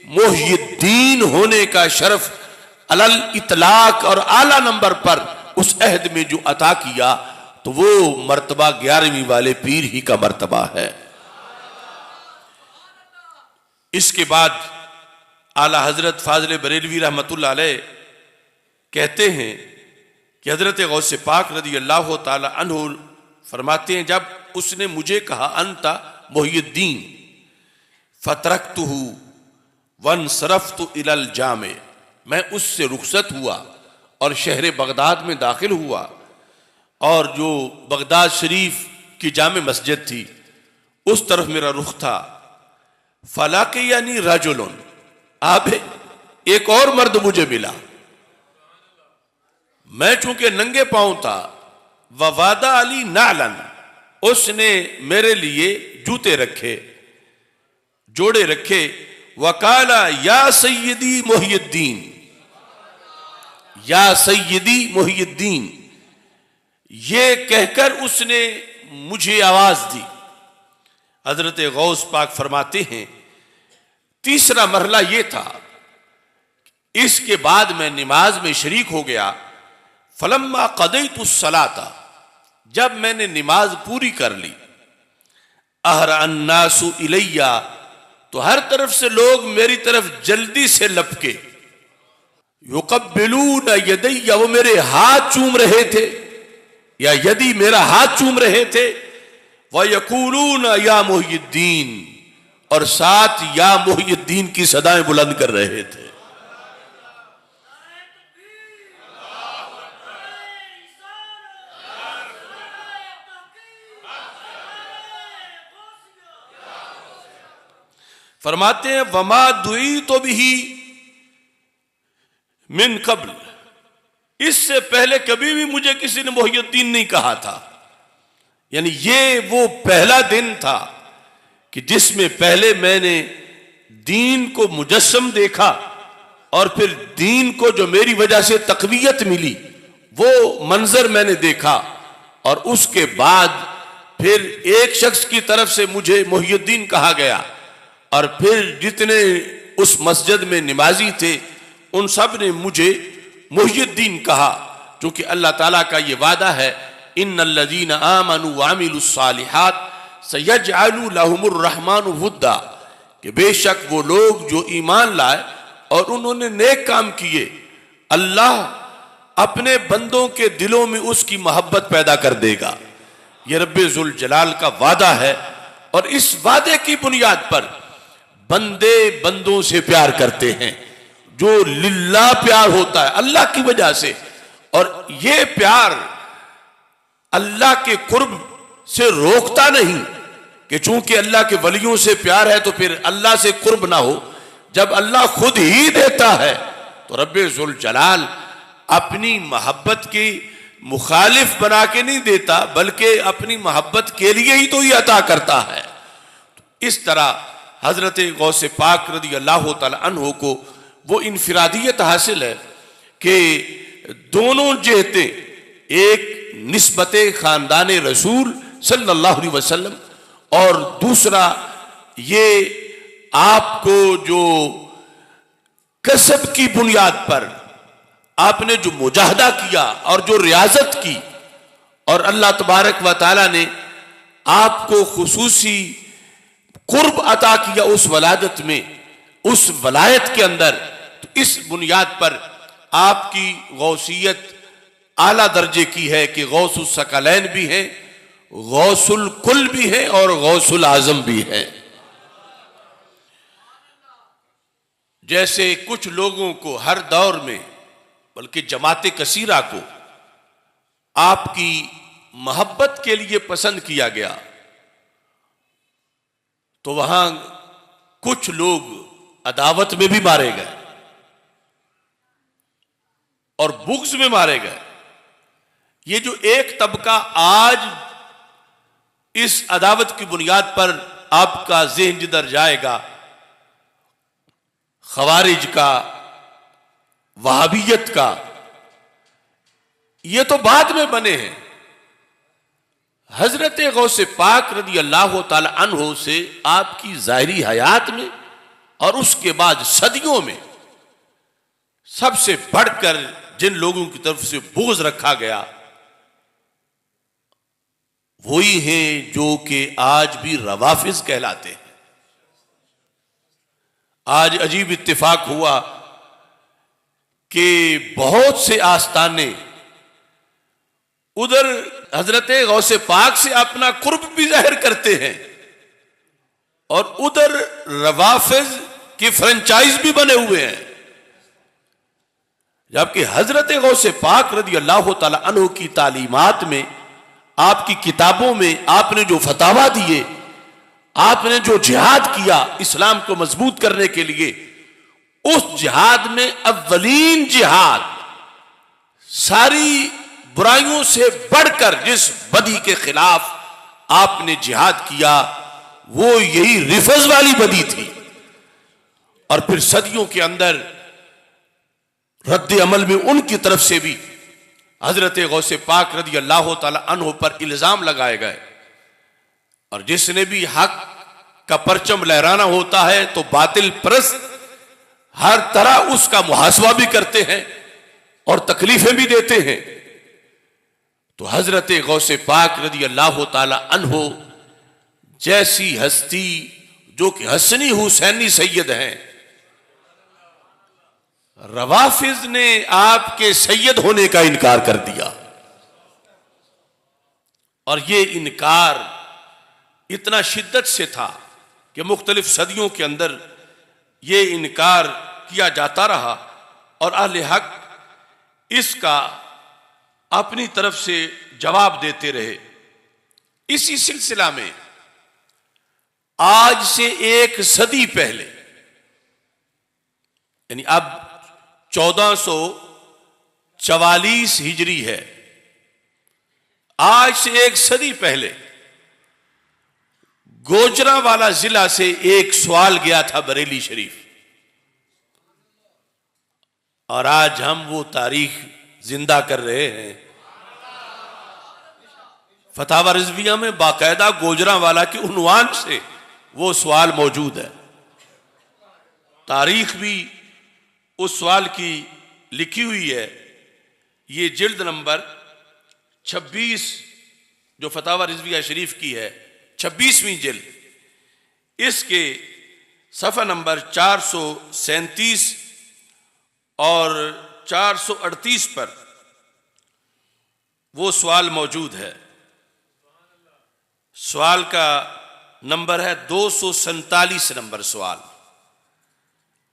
मुहय्यिद्दीन होने का शरफ अलल इतलाक और आला नंबर पर उस अहद में जो अता किया, तो वो मर्तबा 11वीं वाले पीर ही का मर्तबा है। इसके बाद आला हजरत फाजिल बरेलवी रहमतुल्लाह अलैह कहते हैं कि हजरत गौसे पाक रज़ी अल्लाह ताला अन्हु फरमाते हैं, जब उसने मुझे कहा अंता मुहय्यिद्दीन फतरक्तुहु वनसरफ्तु इलल जामे, मैं उससे रुखसत हुआ और शहर बगदाद में दाखिल हुआ, और जो बगदाद शरीफ की जामे मस्जिद थी उस तरफ मेरा रुख था। फलाके यानी रजुलन, आप एक और मर्द मुझे मिला, मैं चूंकि नंगे पांव था, ववादा अली नालन, उसने मेरे लिए जूते रखे, जोड़े रखे। वकाला या सैयदी मोहियुद्दीन, या सैयदी मोहियुद्दीन, ये कहकर उसने मुझे आवाज दी। हजरत गौस पाक फरमाते हैं तीसरा मरहला ये था, इसके बाद मैं नमाज में शरीक हो गया। फलम्मा क़दैतु सलाता, जब मैंने नमाज पूरी कर ली। अहरा अन्नासु इलैया, तो हर तरफ से लोग मेरी तरफ जल्दी से लपके। युक़ब्बिलून यदैया, वो मेरे हाथ चूम रहे थे, या यदि मेरा हाथ चूम रहे थे। व यक़ूलून या मोहियुद्दीन, और साथ या मोहियुद्दीन की सदाएं बुलंद कर रहे थे। फरमाते हैं वमा दुई तो भी मिन कब्ल, इससे पहले कभी भी मुझे किसी ने मोहियुद्दीन नहीं कहा था। यानी ये वो पहला दिन था कि जिसमें पहले मैंने दीन को मुजस्सम देखा, और फिर दीन को जो मेरी वजह से तकवीयत मिली वो मंजर मैंने देखा। और उसके बाद फिर एक शख्स की तरफ से मुझे मोहियुद्दीन कहा गया, और फिर जितने उस मस्जिद में नमाजी थे उन सब ने मुझे मोहियुद्दीन कहा, क्योंकि अल्लाह ताला का ये वादा है इन्नल्लज़ीना आमनू व अमिलुस्सालिहात सयजअलु लहुमुर रहमानु वुद्दा, कि बेशक वो लोग जो ईमान लाए और उन्होंने नेक काम किए, अल्लाह अपने बंदों के दिलों में उसकी मोहब्बत पैदा कर देगा। ये रब्बे जुल जलाल का वादा है, और इस वादे की बुनियाद पर बंदे बंदों से प्यार करते हैं। जो लिल्लाह प्यार होता है अल्लाह की वजह से, और ये प्यार अल्लाह के कुर्ब से रोकता नहीं कि चूंकि अल्लाह के वलियों से प्यार है तो फिर अल्लाह से कुर्ब ना हो। जब अल्लाह खुद ही देता है तो रब्बे जुल जलाल अपनी मोहब्बत की मुखालिफ बना के नहीं देता, बल्कि अपनी मोहब्बत के लिए ही तो ये अता करता है। इस तरह हजरत गौसे पाक रदी अल्लाह तआला अन्हु को वो इनफिरादियत हासिल है कि दोनों जहतें, एक निस्बत खानदान रसूल सल्लल्लाहु अलैहि वसल्लम, और दूसरा ये आपको जो कसब की बुनियाद पर आपने जो मुजाहदा किया और जो रियाजत की, और अल्लाह तबारक व तआला ने आपको खुसूसी कुर्ब अता किया उस वलादत में, उस वलायत के अंदर। तो इस बुनियाद पर आपकी गौसियत आला दर्जे की है कि गौसुस सकलैन भी है, गौसुल कुल भी है, और गौसुल आजम भी है। जैसे कुछ लोगों को हर दौर में, बल्कि जमात कसीरा को आपकी मोहब्बत के लिए पसंद किया गया, तो वहां कुछ लोग अदावत में भी मारे गए और बुग़्ज़ में मारे गए। ये जो एक तबका आज इस अदावत की बुनियाद पर आपका ज़हन जिधर जाएगा, खवारिज का, वहाबियत का, ये तो बाद में बने हैं। हजरत गौसे पाक रदी अल्लाह तआला अन्हु से आपकी ज़ाहिरी हयात में और उसके बाद सदियों में सबसे बढ़कर जिन लोगों की तरफ से बुग़्ज़ रखा गया वही हैं जो कि आज भी रवाफिज कहलाते हैं। आज अजीब इत्तेफाक हुआ कि बहुत से आस्ताने उधर हजरत गौसे पाक से अपना कुर्ब भी जाहिर करते हैं और उधर रवाफिज की फ्रेंचाइज भी बने हुए हैं, जबकि हजरत गौसे पाक रदी अल्लाह तआला अन्हु की तालीमात में, आपकी किताबों में आपने जो फतावा दिए, आपने जो जिहाद किया इस्लाम को मजबूत करने के लिए, उस जिहाद में अव्वलीन जिहाद सारी बुराइयों से बढ़कर जिस बदी के खिलाफ आपने जिहाद किया, वो यही रिफज वाली बदी थी। और फिर सदियों के अंदर रद्द अमल में उनकी तरफ से भी हजरत गौसे पाक रदी अल्लाह तआला अन्हु पर इल्जाम लगाए गए। और जिसने भी हक का परचम लहराना होता है तो बातिल परस्त हर तरह उसका मुहासबा भी करते हैं और तकलीफें भी देते हैं। तो हजरत गौसे पाक रदी अल्लाह तआला अन्हु जैसी हस्ती, जो कि हसनी हुसैनी सैयद हैं, रवाफिज ने आपके सैयद होने का इनकार कर दिया। और ये इनकार इतना शिद्दत से था कि मुख्तलिफ सदियों के अंदर ये इनकार किया जाता रहा और अहले हक इसका अपनी तरफ से जवाब देते रहे। इसी सिलसिला में आज से एक सदी पहले, यानी अब 1444 हिजरी है, आज से एक सदी पहले गोजरावाला जिला से एक सवाल गया था बरेली शरीफ। और आज हम वो तारीख जिंदा कर रहे हैं। फतावा रिजविया में बाकायदा गोजरावाला के उन्वान से वो सवाल मौजूद है। तारीख भी उस सवाल की लिखी हुई है। ये जिल्द नंबर 26 जो फतावा रिजविया शरीफ की है, 26वीं जिल्द, इसके सफ़ा नंबर 437 और 438 पर वो सवाल मौजूद है। सवाल का नंबर है 247 नंबर सवाल।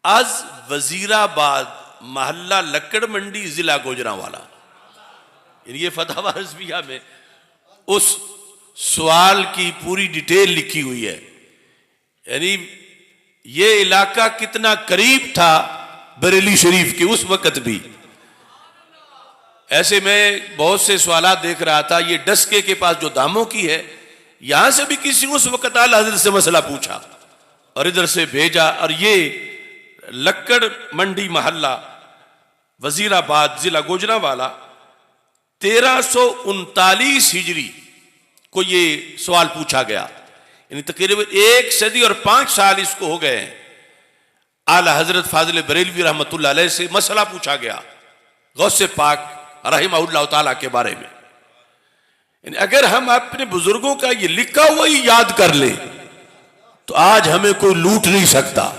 आज वजीराबाद महल्ला लक्कड़ मंडी जिला गुजरांवाला, ये फतवा रिजविया में उस सवाल की पूरी डिटेल लिखी हुई है। यानी ये इलाका कितना करीब था बरेली शरीफ के उस वक्त भी। ऐसे मैं बहुत से सवाल देख रहा था। ये डस्के के पास जो दामों की है, यहां से भी किसी उस वक्त आला हज़रत से मसला पूछा और इधर से भेजा। और ये लक्कड़ मंडी मोहल्ला वजीराबाद जिला गुजरांवाला 1339 हिजरी को ये सवाल पूछा गया। यानी तकरीबन 1 सदी और 5 साल इसको हो गए हैं। आला हजरत फाजिल बरेलवी रहमतुल्लाह अलैह से मसला पूछा गया गौसे पाक रहमहुल्लाह ताला के बारे में। यानी अगर हम अपने बुजुर्गों का ये लिखा हुआ ही याद कर ले तो आज हमें कोई लूट नहीं सकता।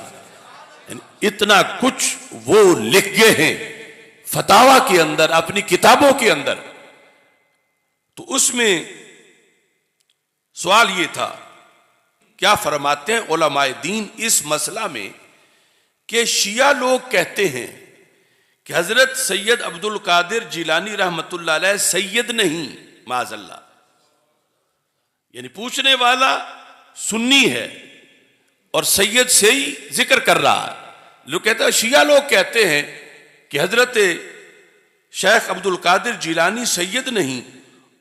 इतना कुछ वो लिख गए हैं फतावा के अंदर, अपनी किताबों के अंदर। तो उसमें सवाल ये था, क्या फरमाते हैं उलमाए दीन इस मसला में कि शिया लोग कहते हैं कि हजरत सैयद अब्दुल कादिर जिलानी रहमतुल्लाह अलैह सैयद नहीं, माज़अल्लाह। यानी पूछने वाला सुन्नी है और सैयद से ही जिक्र कर रहा है। लोग कहते हैं, शिया लोग कहते हैं कि हजरत शेख अब्दुल कादिर जिलानी सैयद नहीं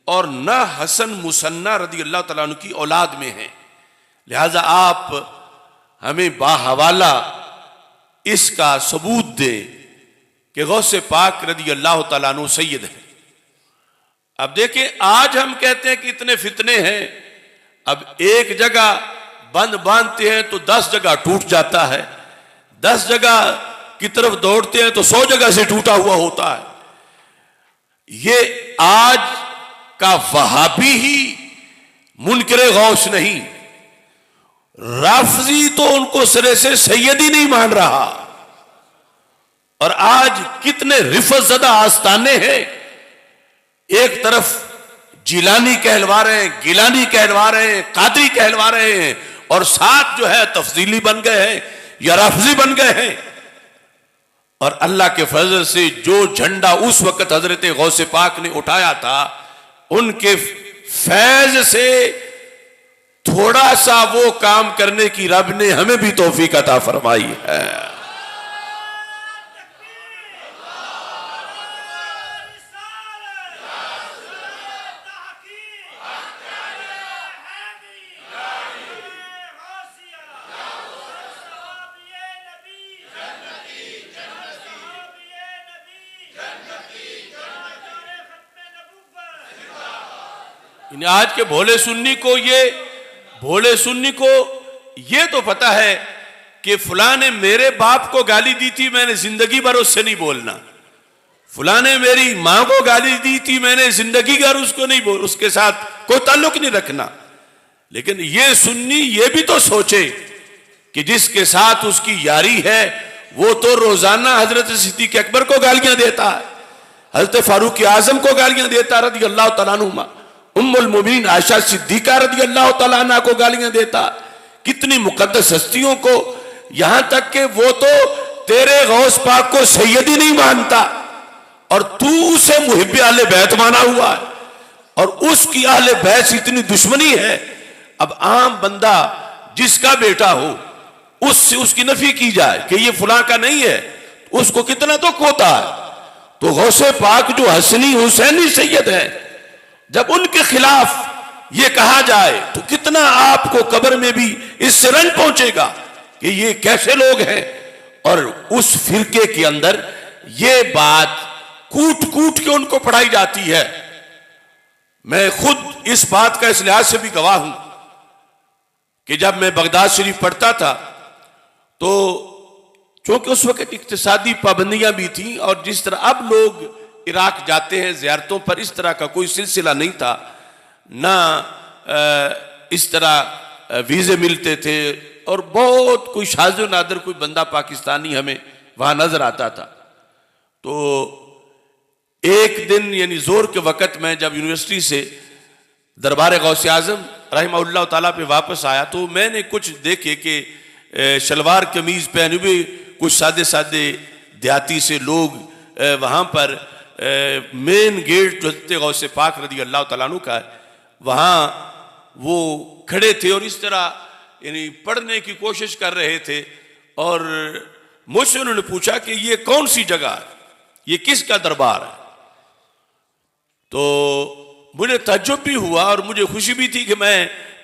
और न हसन मुसन्ना रदी अल्लाह तआला अन्हु की औलाद में है। लिहाजा आप हमें बाहवाला इसका सबूत दे कि गौसे पाक रदी अल्लाह तआला अन्हु सैयद है। अब देखें, आज हम कहते हैं कि इतने फितने हैं। अब एक जगह बंद बांधते हैं तो 10 जगह टूट जाता है, 10 जगह की तरफ दौड़ते हैं तो 100 जगह से टूटा हुआ होता है। ये आज का वहाबी ही मुनकरे गौस नहीं, राफजी तो उनको सिरे से सैयद ही नहीं मान रहा। और आज कितने रिफत ज़दा आस्ताने हैं, एक तरफ जिलानी कहलवा रहे हैं, गिलानी कहलवा रहे हैं, कादरी कहलवा रहे हैं, और साथ जो है तफजीली बन गए हैं या राफजी बन गए हैं। और अल्लाह के फजल से जो झंडा उस वक्त हजरत गौसे पाक ने उठाया था, उनके फैज से थोड़ा सा वो काम करने की रब ने हमें भी तौफीक अता फरमाई है। आज के भोले सुन्नी को ये तो पता है कि फलां ने मेरे बाप को गाली दी थी, मैंने जिंदगी भर उससे नहीं बोलना। फलां ने मेरी मां को गाली दी थी, मैंने जिंदगी भर उसको नहीं बोल, उसके साथ कोई ताल्लुक नहीं रखना। लेकिन ये सुन्नी ये भी तो सोचे कि जिसके साथ उसकी यारी है वो तो रोजाना हजरत सिद्दीक अकबर को गालियां देता है, हजरत फारूक आजम को गालियां देता रदी अल्लाह तआला अन्हुमा, उम्मुल मोमिनीन आयशा सिद्दीका रदी अल्लाह तआला अन्हा को गालियां देता। कितनी मुकद्दस हस्तियों को, यहां तक कि वो तो तेरे गौस पाक को सैयद ही नहीं मानता और तू उसे मुहिब्बे अहले बैत माना हुआ है, और उसकी अहले बैत से इतनी दुश्मनी है। अब आम बंदा जिसका बेटा हो उससे उसकी नफी की जाए कि ये फलां का नहीं है, उसको कितना तो कोता है। तो गौसे पाक जो हसनी हुसैनी सैयद है, जब उनके खिलाफ ये कहा जाए तो कितना आपको कब्र में भी इससे रंज पहुंचेगा कि ये कैसे लोग हैं। और उस फिरके के अंदर ये बात कूट कूट के उनको पढ़ाई जाती है। मैं खुद इस बात का इस लिहाज से भी गवाह हूं कि जब मैं बगदाद शरीफ पढ़ता था तो चूंकि उस वक्त इक्तिसादी पाबंदियां भी थी, और जिस तरह अब लोग इराक जाते हैं ज़ियारतों पर, इस तरह का कोई सिलसिला नहीं था, ना इस तरह वीज़े मिलते थे, और बहुत कोई शाज़ो नादर कोई बंदा पाकिस्तानी हमें वहाँ नज़र आता था। तो एक दिन यानी जोर के वक़्त में जब यूनिवर्सिटी से दरबार गौसे आज़म रहमहुल्लाह ताला पे वापस आया तो मैंने कुछ देखे कि शलवार कमीज़ पहने हुए कुछ सादे सादे देहाती से लोग वहाँ पर मेन गेट जो हज़रत गौसे पाक रज़ी अल्लाह तआला अन्हु का है वहाँ वो खड़े थे और इस तरह यानी पढ़ने की कोशिश कर रहे थे। और मुझसे उन्होंने पूछा कि ये कौन सी जगह है, ये किसका दरबार है। तो मुझे तज्जुब भी हुआ और मुझे खुशी भी थी कि मैं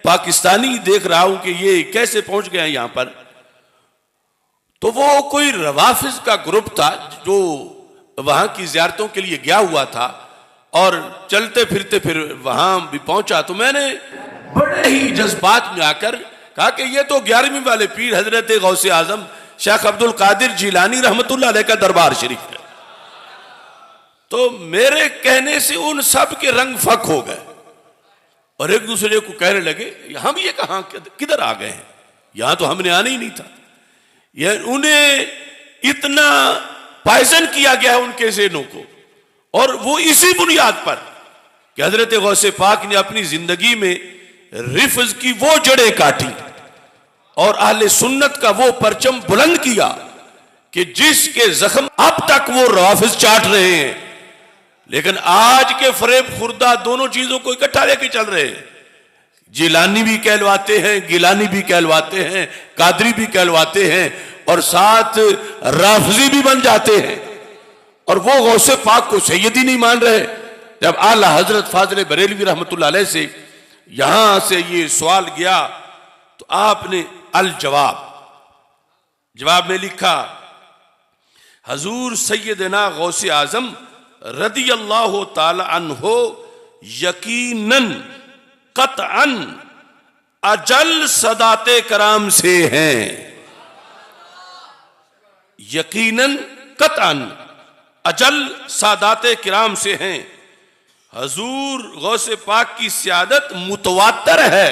पाकिस्तानी देख रहा हूं कि ये कैसे पहुंच गए हैं यहां पर। तो वो कोई रवाफिज का ग्रुप था जो वहां की ज़ियारतों के लिए गया हुआ था, और चलते फिरते फिर वहां भी पहुंचा तो मैंने बड़े ही जज्बात में आकर कहा कि ये तो 11वीं वाले पीर हजरत गौसे आजम शेख अब्दुल कादिर जिलानी रहमतुल्लाह अलैह का दरबार शरीफ है। तो मेरे कहने से उन सब के रंग फक हो गए और एक दूसरे को कहने लगे हम ये कहां किधर आ गए हैं, यहां तो हमने आना ही नहीं था। यह उन्हें इतना पायजन किया गया है उनके ज़हनों को, और वो इसी बुनियाद पर कि हजरत गौसे पाक ने अपनी जिंदगी में रिफ्ज की वो जड़ें काटी और अहले सुन्नत का वो परचम बुलंद किया कि जिसके जख्म अब तक वो रवाफिज चाट रहे हैं। लेकिन आज के फरेब खुर्दा दोनों चीजों को इकट्ठा लेके चल रहे हैं। जिलानी भी कहलवाते हैं, गिलानी भी कहलवाते हैं, कादरी भी कहलवाते हैं, और साथ राफजी भी बन जाते हैं, और वो गौसे पाक को सैयदी नहीं मान रहे। जब आला हजरत फाजिल बरेलवी रहमतुल्लाह अलैह से यहां से ये सवाल गया तो आपने अल जवाब में लिखा, हजूर सैयदना गौसे आजम रदी अल्लाह ताला अन्हो यकीनन कतअन अजल सदाते कराम से हैं। यकीनन कतअन अजल सादाते किराम से हैं। हजूर गौसे पाक की सियादत मुतवातर है,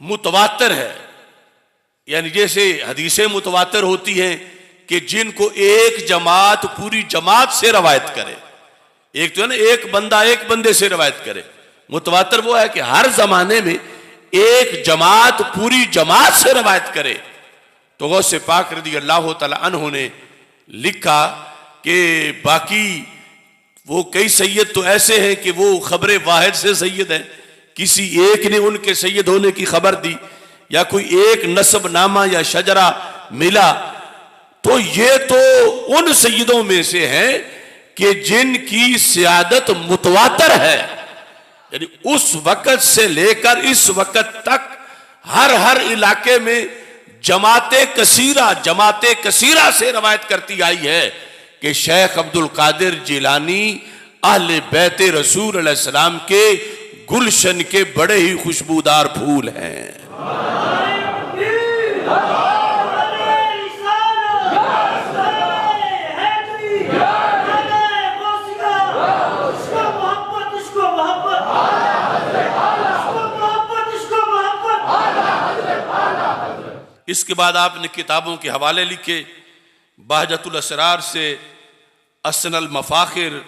मुतवातर है। यानी जैसे हदीसें मुतवातर होती हैं कि जिनको एक जमात पूरी जमात से रवायत करे, एक तो है ना एक बंदा एक बंदे से रवायत करे। मुतवातर वो है कि हर जमाने में एक जमात पूरी जमात से रवायत करे। तो गौसे पाक रज़ी अल्लाह तआला अन्हु ने लिखा कि बाकी वो कई सैयद तो ऐसे हैं कि वो खबर वाहिद से सैयद हैं, किसी एक ने उनके सैयद होने की खबर दी या कोई एक नस्ब नामा या शजरा मिला, तो ये तो उन सैयदों में से हैं कि जिनकी सियादत मुतवातर है। यानी उस वक़्त से लेकर इस वक़्त तक हर इलाके में जमाते कसीरा से रवायत करती आई है कि शेख अब्दुल कादिर जिलानी अहले बैत रसूल अलैहि सलाम के गुलशन के बड़े ही खुशबूदार फूल हैं। इसके बाद आपने किताबों के हवाले लिखे, बहजतुल असरार से असनल मफाखिर,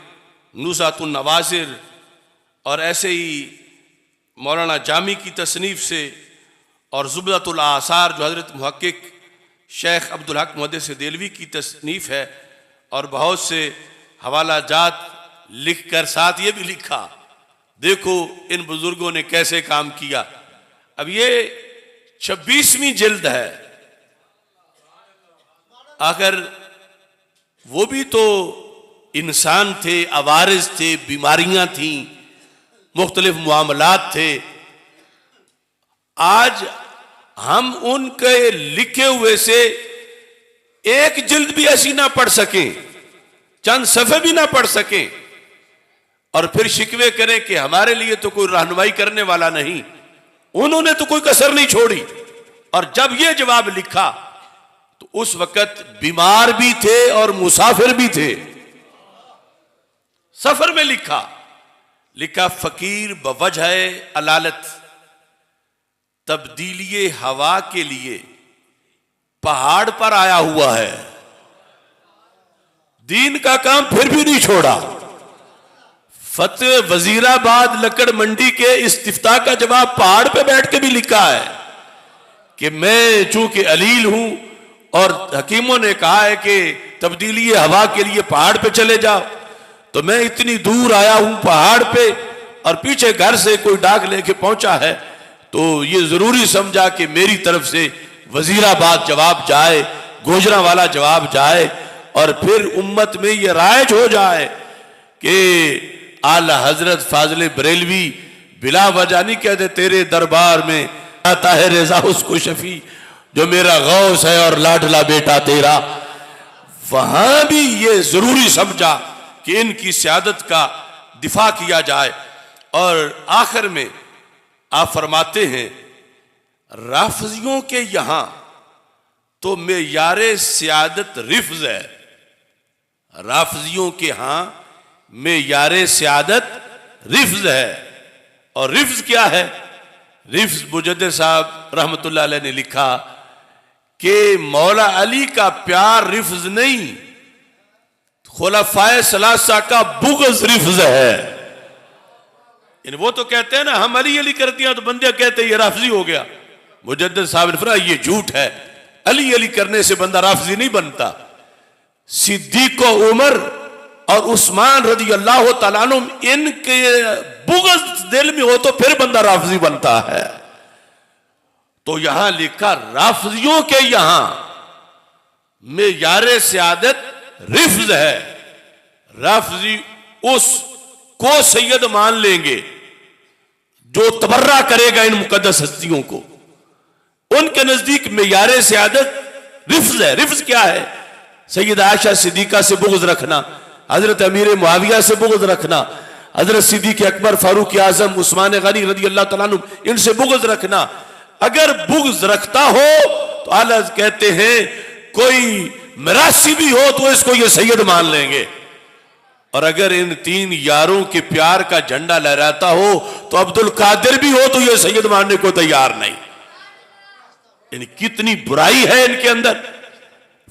नुज़ातुन नवाज़िर, और ऐसे ही मौलाना जामी की तसनीफ़ से, और ज़ुबदतुल आसार जो हज़रत मुहक्किक शेख अब्दुल हक मुहद्दिस देलवी की तसनीफ़ है, और बहुत से हवाला जात लिख कर साथ ये भी लिखा, देखो इन बुज़ुर्गों ने कैसे काम किया। अब ये 26वीं जिल्द है, अगर वो भी तो इंसान थे, अवारिस थे, बीमारियां थीं, मुख्तलिफ मामलात थे। आज हम उनके लिखे हुए से एक जिल्द भी ऐसी ना पढ़ सकें, चंद सफ़े भी ना पढ़ सकें, और फिर शिकवे करें कि हमारे लिए तो कोई रहनुमाई करने वाला नहीं, उन्होंने तो कोई कसर नहीं छोड़ी। और जब ये जवाब लिखा तो उस वक्त बीमार भी थे और मुसाफिर भी थे। सफर में लिखा फकीर बवजह अलालत तब्दीली हवा के लिए पहाड़ पर आया हुआ है, दीन का काम फिर भी नहीं छोड़ा। फतेह वजीराबाद लकड़ मंडी के इस्तिफ्ता का जवाब पहाड़ पे बैठ के भी लिखा है कि मैं चूंकि अलील हूं और हकीमों ने कहा है कि तब्दीली हवा के लिए पहाड़ पे चले जाओ, तो मैं इतनी दूर आया हूं पहाड़ पे, और पीछे घर से कोई डाक लेके पहुंचा है, तो ये जरूरी समझा कि मेरी तरफ से वजीराबाद जवाब जाए, गोजरावाला जवाब जाए, और फिर उम्मत में ये राइज हो जाए कि आला हजरत फाजिल बरेलवी बिला वजह नहीं कहते तेरे दरबार में आता है रजा उसको शफी जो मेरा गौस है और लाडला बेटा तेरा। वहां भी ये जरूरी समझा कि इनकी सियादत का दिफा किया जाए। और आखिर में आप फरमाते हैं राफजियों के यहां तो मेयारे सियादत रिफ्ज है, राफजियों के यहां मेयारे सियादत रिफ्ज है। और रिफ्ज क्या है? रिफ्ज मुजद्दिद साहब रहमतुल्लाह अलैह ने लिखा कि मौला अली का प्यार रिफ्ज नहीं, खुलफाए सलासा का बुग़्ज़ रिफ्ज है। वो तो कहते हैं ना हम अली अली कर दिया तो बंदे कहते ये राफजी हो गया। मुजद्दिद साहब ने फरमाया ये झूठ है, अली अली करने से बंदा राफजी नहीं बनता। सिद्दीक़ उमर और उस्मान रज़ी अल्लाह तआला अन्हुम इनके बुग़्ज़ दिल में हो तो फिर बंदा राफजी बनता है। तो यहां लिखा राफजियों के यहां मेयारे सियादत रिफ्ज है। राफजी उस को सैयद मान लेंगे जो तबर्रा करेगा इन मुकद्दस हस्तियों को, उनके नजदीक मेयारे सियादत रिफ्ज है। रिफ्ज क्या है? सैयद आयशा सिद्दीका से बुग़्ज़ रखना, हजरत अमीर मुआविया से बुग़्ज़ रखना, हजरत सिद्दीक़ अकबर, फारूक आज़म, उस्मान गनी रज़ी अल्लाह तआला अन्हु इनसे बुग़्ज़ रखना। अगर बुग़्ज़ रखता हो तो आला कहते हैं कोई मिरासी भी हो तो इसको ये सैयद मान लेंगे। और अगर इन तीन यारों के प्यार का झंडा लहराता हो तो अब्दुल कादिर भी हो तो ये सैयद मानने को तैयार नहीं। इन कितनी बुराई है इनके अंदर।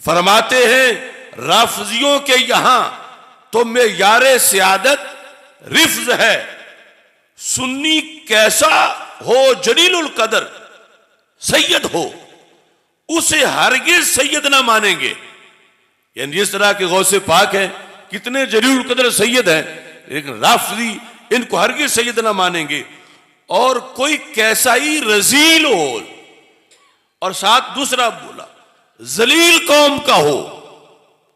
फरमाते हैं राफजियों के यहां तो मेयारे सियादत रिफ्ज है। सुन्नी कैसा हो जलीलुल कदर सैयद हो उसे हरगिज सैयद ना मानेंगे। यानी जिस तरह के गौसे पाक हैं कितने जलीलुल कदर सैयद हैं, लेकिन राफजी इनको हरगिज सैयद ना मानेंगे। और कोई कैसा ही रजील हो, और साथ दूसरा बोला जलील कौम का हो,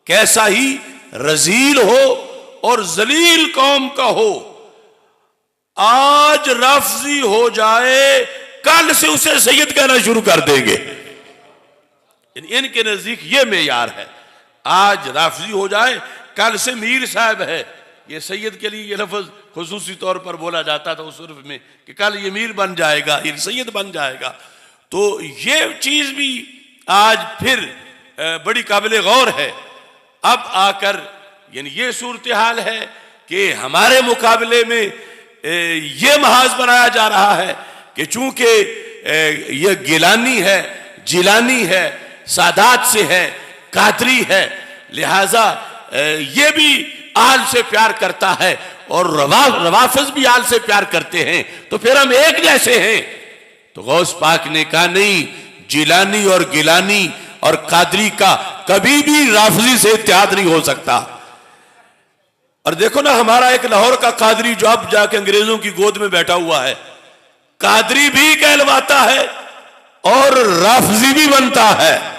कैसा ही रजील हो और जलील कौम का हो, आज राफजी हो जाए कल से उसे सैयद कहना शुरू कर देंगे। इनके नजदीक ये मेयार है। आज राफजी हो जाए कल से मीर साहब है, ये सैयद के लिए ये लफ्ज़ खुसूसी तौर पर बोला जाता था उस उर्फ में कि कल ये मीर बन जाएगा, ये सैयद बन जाएगा। तो ये चीज़ भी आज फिर बड़ी काबिल गौर है। अब आकर यानी ये सूरत हाल है कि हमारे मुकाबले में ये महाज बनाया जा रहा है कि चूंकि ये गिलानी है, जिलानी है, सादात से है, कादरी है, लिहाजा ये भी आल से प्यार करता है और रवाफिज भी आल से प्यार करते हैं, तो फिर हम एक जैसे हैं। तो गौस पाक ने कहा नहीं, जिलानी और गिलानी और कादरी का कभी भी राफजी से इत्तेहाद नहीं हो सकता। और देखो ना, हमारा एक लाहौर का कादरी जो अब जाके अंग्रेजों की गोद में बैठा हुआ है, कादरी भी कहलवाता है और राफजी भी बनता है।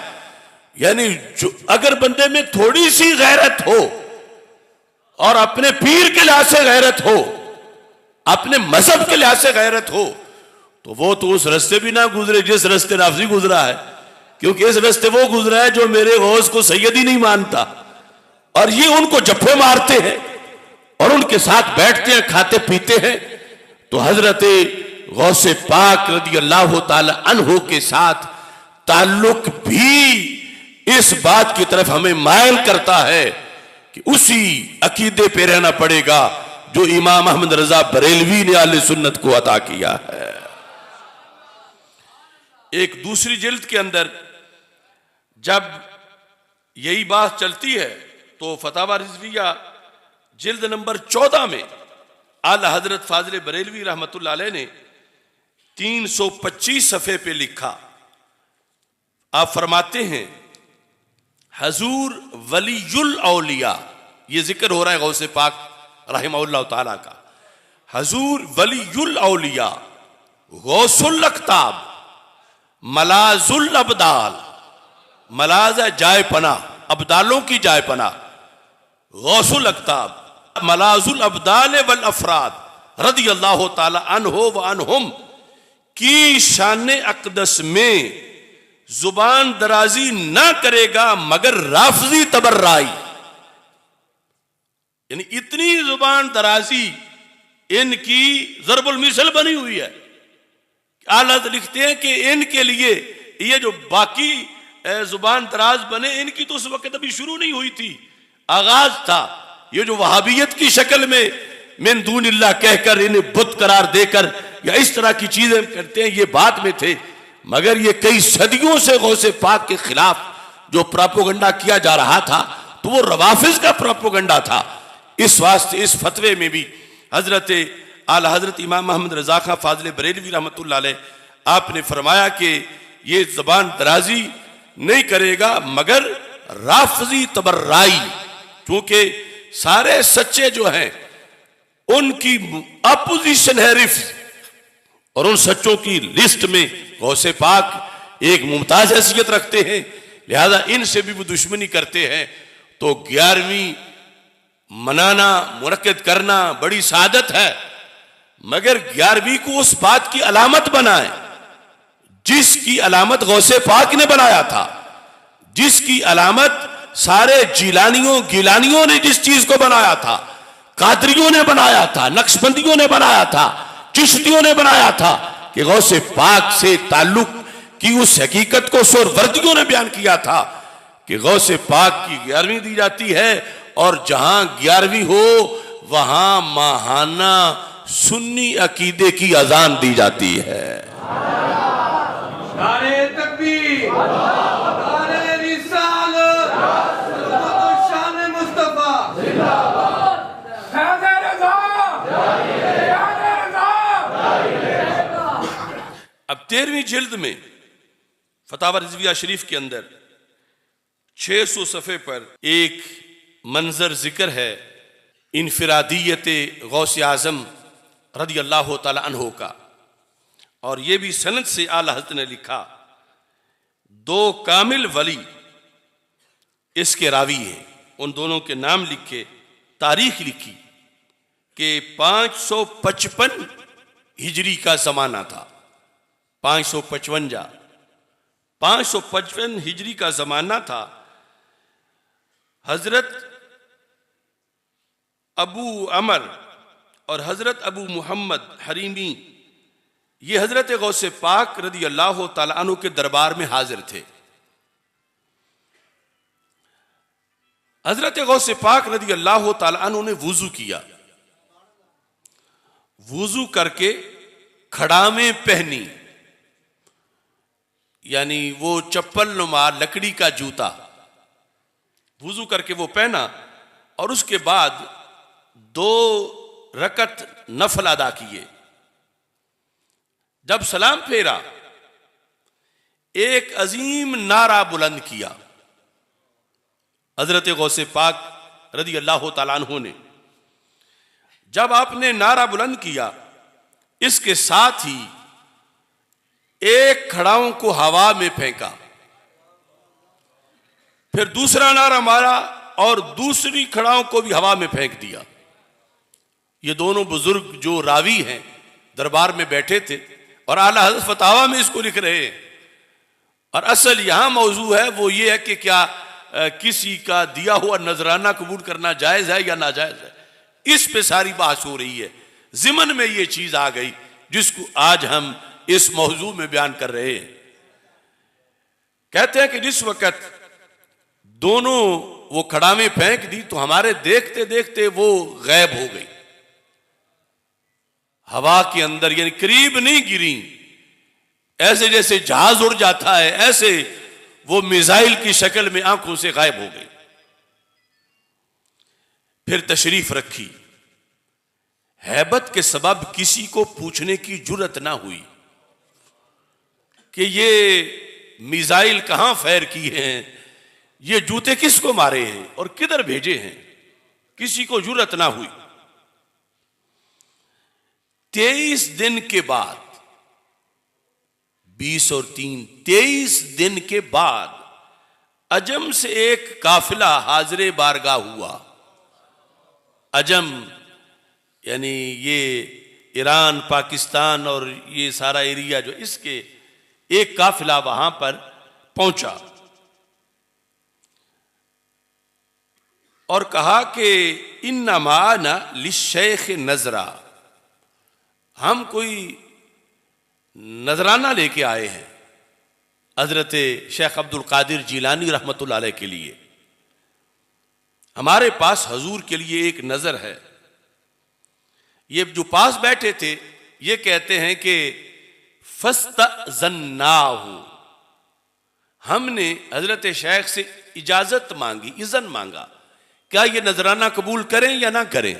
यानी जो अगर बंदे में थोड़ी सी गैरत हो और अपने पीर के लिहाज से गैरत हो, अपने मजहब के लिहाज से गैरत हो, तो वो तो उस रास्ते भी ना गुजरे जिस रास्ते राफजी गुजरा है, क्योंकि इस रास्ते वो गुजरा है जो मेरे गौस को सैयद ही नहीं मानता, और ये उनको जफ्फे मारते हैं और उनके साथ बैठते हैं, खाते पीते हैं। तो हजरत गौसे पाक रदी अल्लाह ताला अन्हु के साथ ताल्लुक भी इस बात की तरफ हमें मायल करता है कि उसी अकीदे पे रहना पड़ेगा जो इमाम अहमद रजा बरेलवी ने आले सुन्नत को अता किया है। एक दूसरी जिल्द के अंदर जब यही बात चलती है तो फतावा रिजविया जिल्द नंबर 14 में आला हजरत फाजिल बरेलवी रहमतुल्लाह अलैह ने 325 सफ़े पे लिखा। आप फरमाते हैं, हजूर वलीयुल औलिया, ये जिक्र हो रहा है गौसे पाक रहमहुल्लाह ताला का। हजूर वलीयुल औलिया, गौसुल अख्ताब, मलाजुल अबदाल, मलाज जाय पना, अबदालों की जाय पना, गौसुल अख्ताब, मलाजुल अबदाल वल अफराद रदी अल्लाह ताला अन्हो व अन्हुम की शान अक़दस में जुबान दराजी ना करेगा मगर राफजी तबर्राई। यानी इतनी जुबान दराजी इनकी ज़रबुल मिसल बनी हुई है। आला लिखते हैं कि इनके लिए ये जो बाकी जुबान दराज बने, इनकी तो उस वक्त अभी शुरू नहीं हुई थी, आगाज था। ये जो वहाबियत की शक्ल में मिन दूनिल्लाह कहकर इन्हें बुत करार देकर या इस तरह की चीजें करते हैं, ये बात में थे, मगर ये कई सदियों से गौसे पाक के खिलाफ जो प्रोपोगंडा किया जा रहा था तो वो रवाफिज का प्रोपोगंडा था। इस वास्ते इस फतवे में भी हजरत आला हजरत इमाम अहमद रजा खां फाजिल बरेलवी रहमतुल्लाह अलैह आपने फरमाया कि ये जबान दराजी नहीं करेगा मगर राफजी तबर्राई, क्योंकि सारे सच्चे जो हैं उनकी अपोजिशन है रिफ्ज, और उन सच्चों की लिस्ट में गौसे पाक एक मुमताज हैसियत रखते हैं, लिहाजा इनसे भी वो दुश्मनी करते हैं। तो 11वीं मनाना, मुनक्किद करना बड़ी सादत है, मगर 11वीं को उस बात की अलामत बनाएं जिसकी अलामत गौसे पाक ने बनाया था, जिसकी अलामत सारे जिलानियों गिलानियों ने जिस चीज को बनाया था, कादरियों ने बनाया था, नक्शबंदियों ने बनाया था, चिश्तियों ने बनाया था, कि गौसे पाक से ताल्लुक की उस हकीकत को सोरवर्दियों ने बयान किया था कि गौसे पाक की 11वीं दी जाती है, और जहां 11वीं हो वहां माहाना सुन्नी अकीदे की अजान दी जाती है। नारे तकबीर, नारे रिसालत, शान मुस्तफा जिंदाबाद, हैदर रज़ा, हैदर रज़ा। अब 13वीं जिल्द में फतावा रिजविया शरीफ के अंदर 600 सफ़े पर एक मंजर जिक्र है इनफिरादियत गौसे आज़म रदी अल्लाह ताला अन्हो का, और ये भी सनद से आला हज़रत ने लिखा, 2 कामिल वली इसके रावी हैं, उन दोनों के नाम लिखे, तारीख लिखी कि 555 हिजरी का ज़माना था, 555 हिजरी का ज़माना था। हजरत अबू अमर और हजरत अबू मोहम्मद हरीमी, ये हजरत गौसे पाक रदी अल्लाह ताला अन्हु के दरबार में हाजिर थे। हजरत गौसे पाक रदी अल्लाह ताला अन्हु ने वुजू किया, वुजू करके खड़ामें पहनी, यानी वो चप्पल नुमा लकड़ी का जूता, वुजू करके वो पहना और उसके बाद 2 रकत नफल अदा किए। जब सलाम फेरा एक अजीम नारा बुलंद किया हजरत गौसे पाक रदी अल्लाह ताला अन्हु ने। जब आपने नारा बुलंद किया, इसके साथ ही एक खड़ाओं को हवा में फेंका, फिर दूसरा नारा मारा और दूसरी खड़ाओं को भी हवा में फेंक दिया। ये दोनों बुजुर्ग जो रावी हैं दरबार में बैठे थे और आला हज़रत फतावा में इसको लिख रहे हैं। और असल यहां मौजू है वो ये है कि क्या किसी का दिया हुआ नजराना कबूल करना जायज है या नाजायज है, इस पे सारी बात हो रही है। ज़िमन में ये चीज आ गई जिसको आज हम इस मौजू में बयान कर रहे हैं। कहते हैं कि जिस वक्त दोनों वो खड़ामें फेंक दी तो हमारे देखते देखते वो गायब हो गई हवा के अंदर, यानी करीब नहीं गिरी, ऐसे जैसे जहाज उड़ जाता है ऐसे वो मिसाइल की शक्ल में आंखों से गायब हो गई। फिर तशरीफ रखी, हैबत के सबब किसी को पूछने की जुर्रत ना हुई कि ये मिसाइल कहां फायर किए हैं, ये जूते किसको मारे हैं और किधर भेजे हैं, किसी को जुर्रत ना हुई। 23 दिन के बाद, 20 और 3, 23 दिन के बाद अजम से एक काफिला हाजिर बारगाह हुआ। अजम यानी ये ईरान, पाकिस्तान और ये सारा एरिया जो, इसके एक काफिला वहां पर पहुंचा और कहा कि इन्ना माना लिशेख नजरा, हम कोई नजराना लेके आए हैं हजरत शेख अब्दुल कादिर जिलानी रहमतुल्लाह अलैह के लिए। हमारे पास हजूर के लिए एक नजर है। ये जो पास बैठे थे ये कहते हैं कि फस्तज़न्नाहु, हमने हजरत शेख से इजाजत मांगी, इज़न मांगा, क्या ये नजराना कबूल करें या ना करें।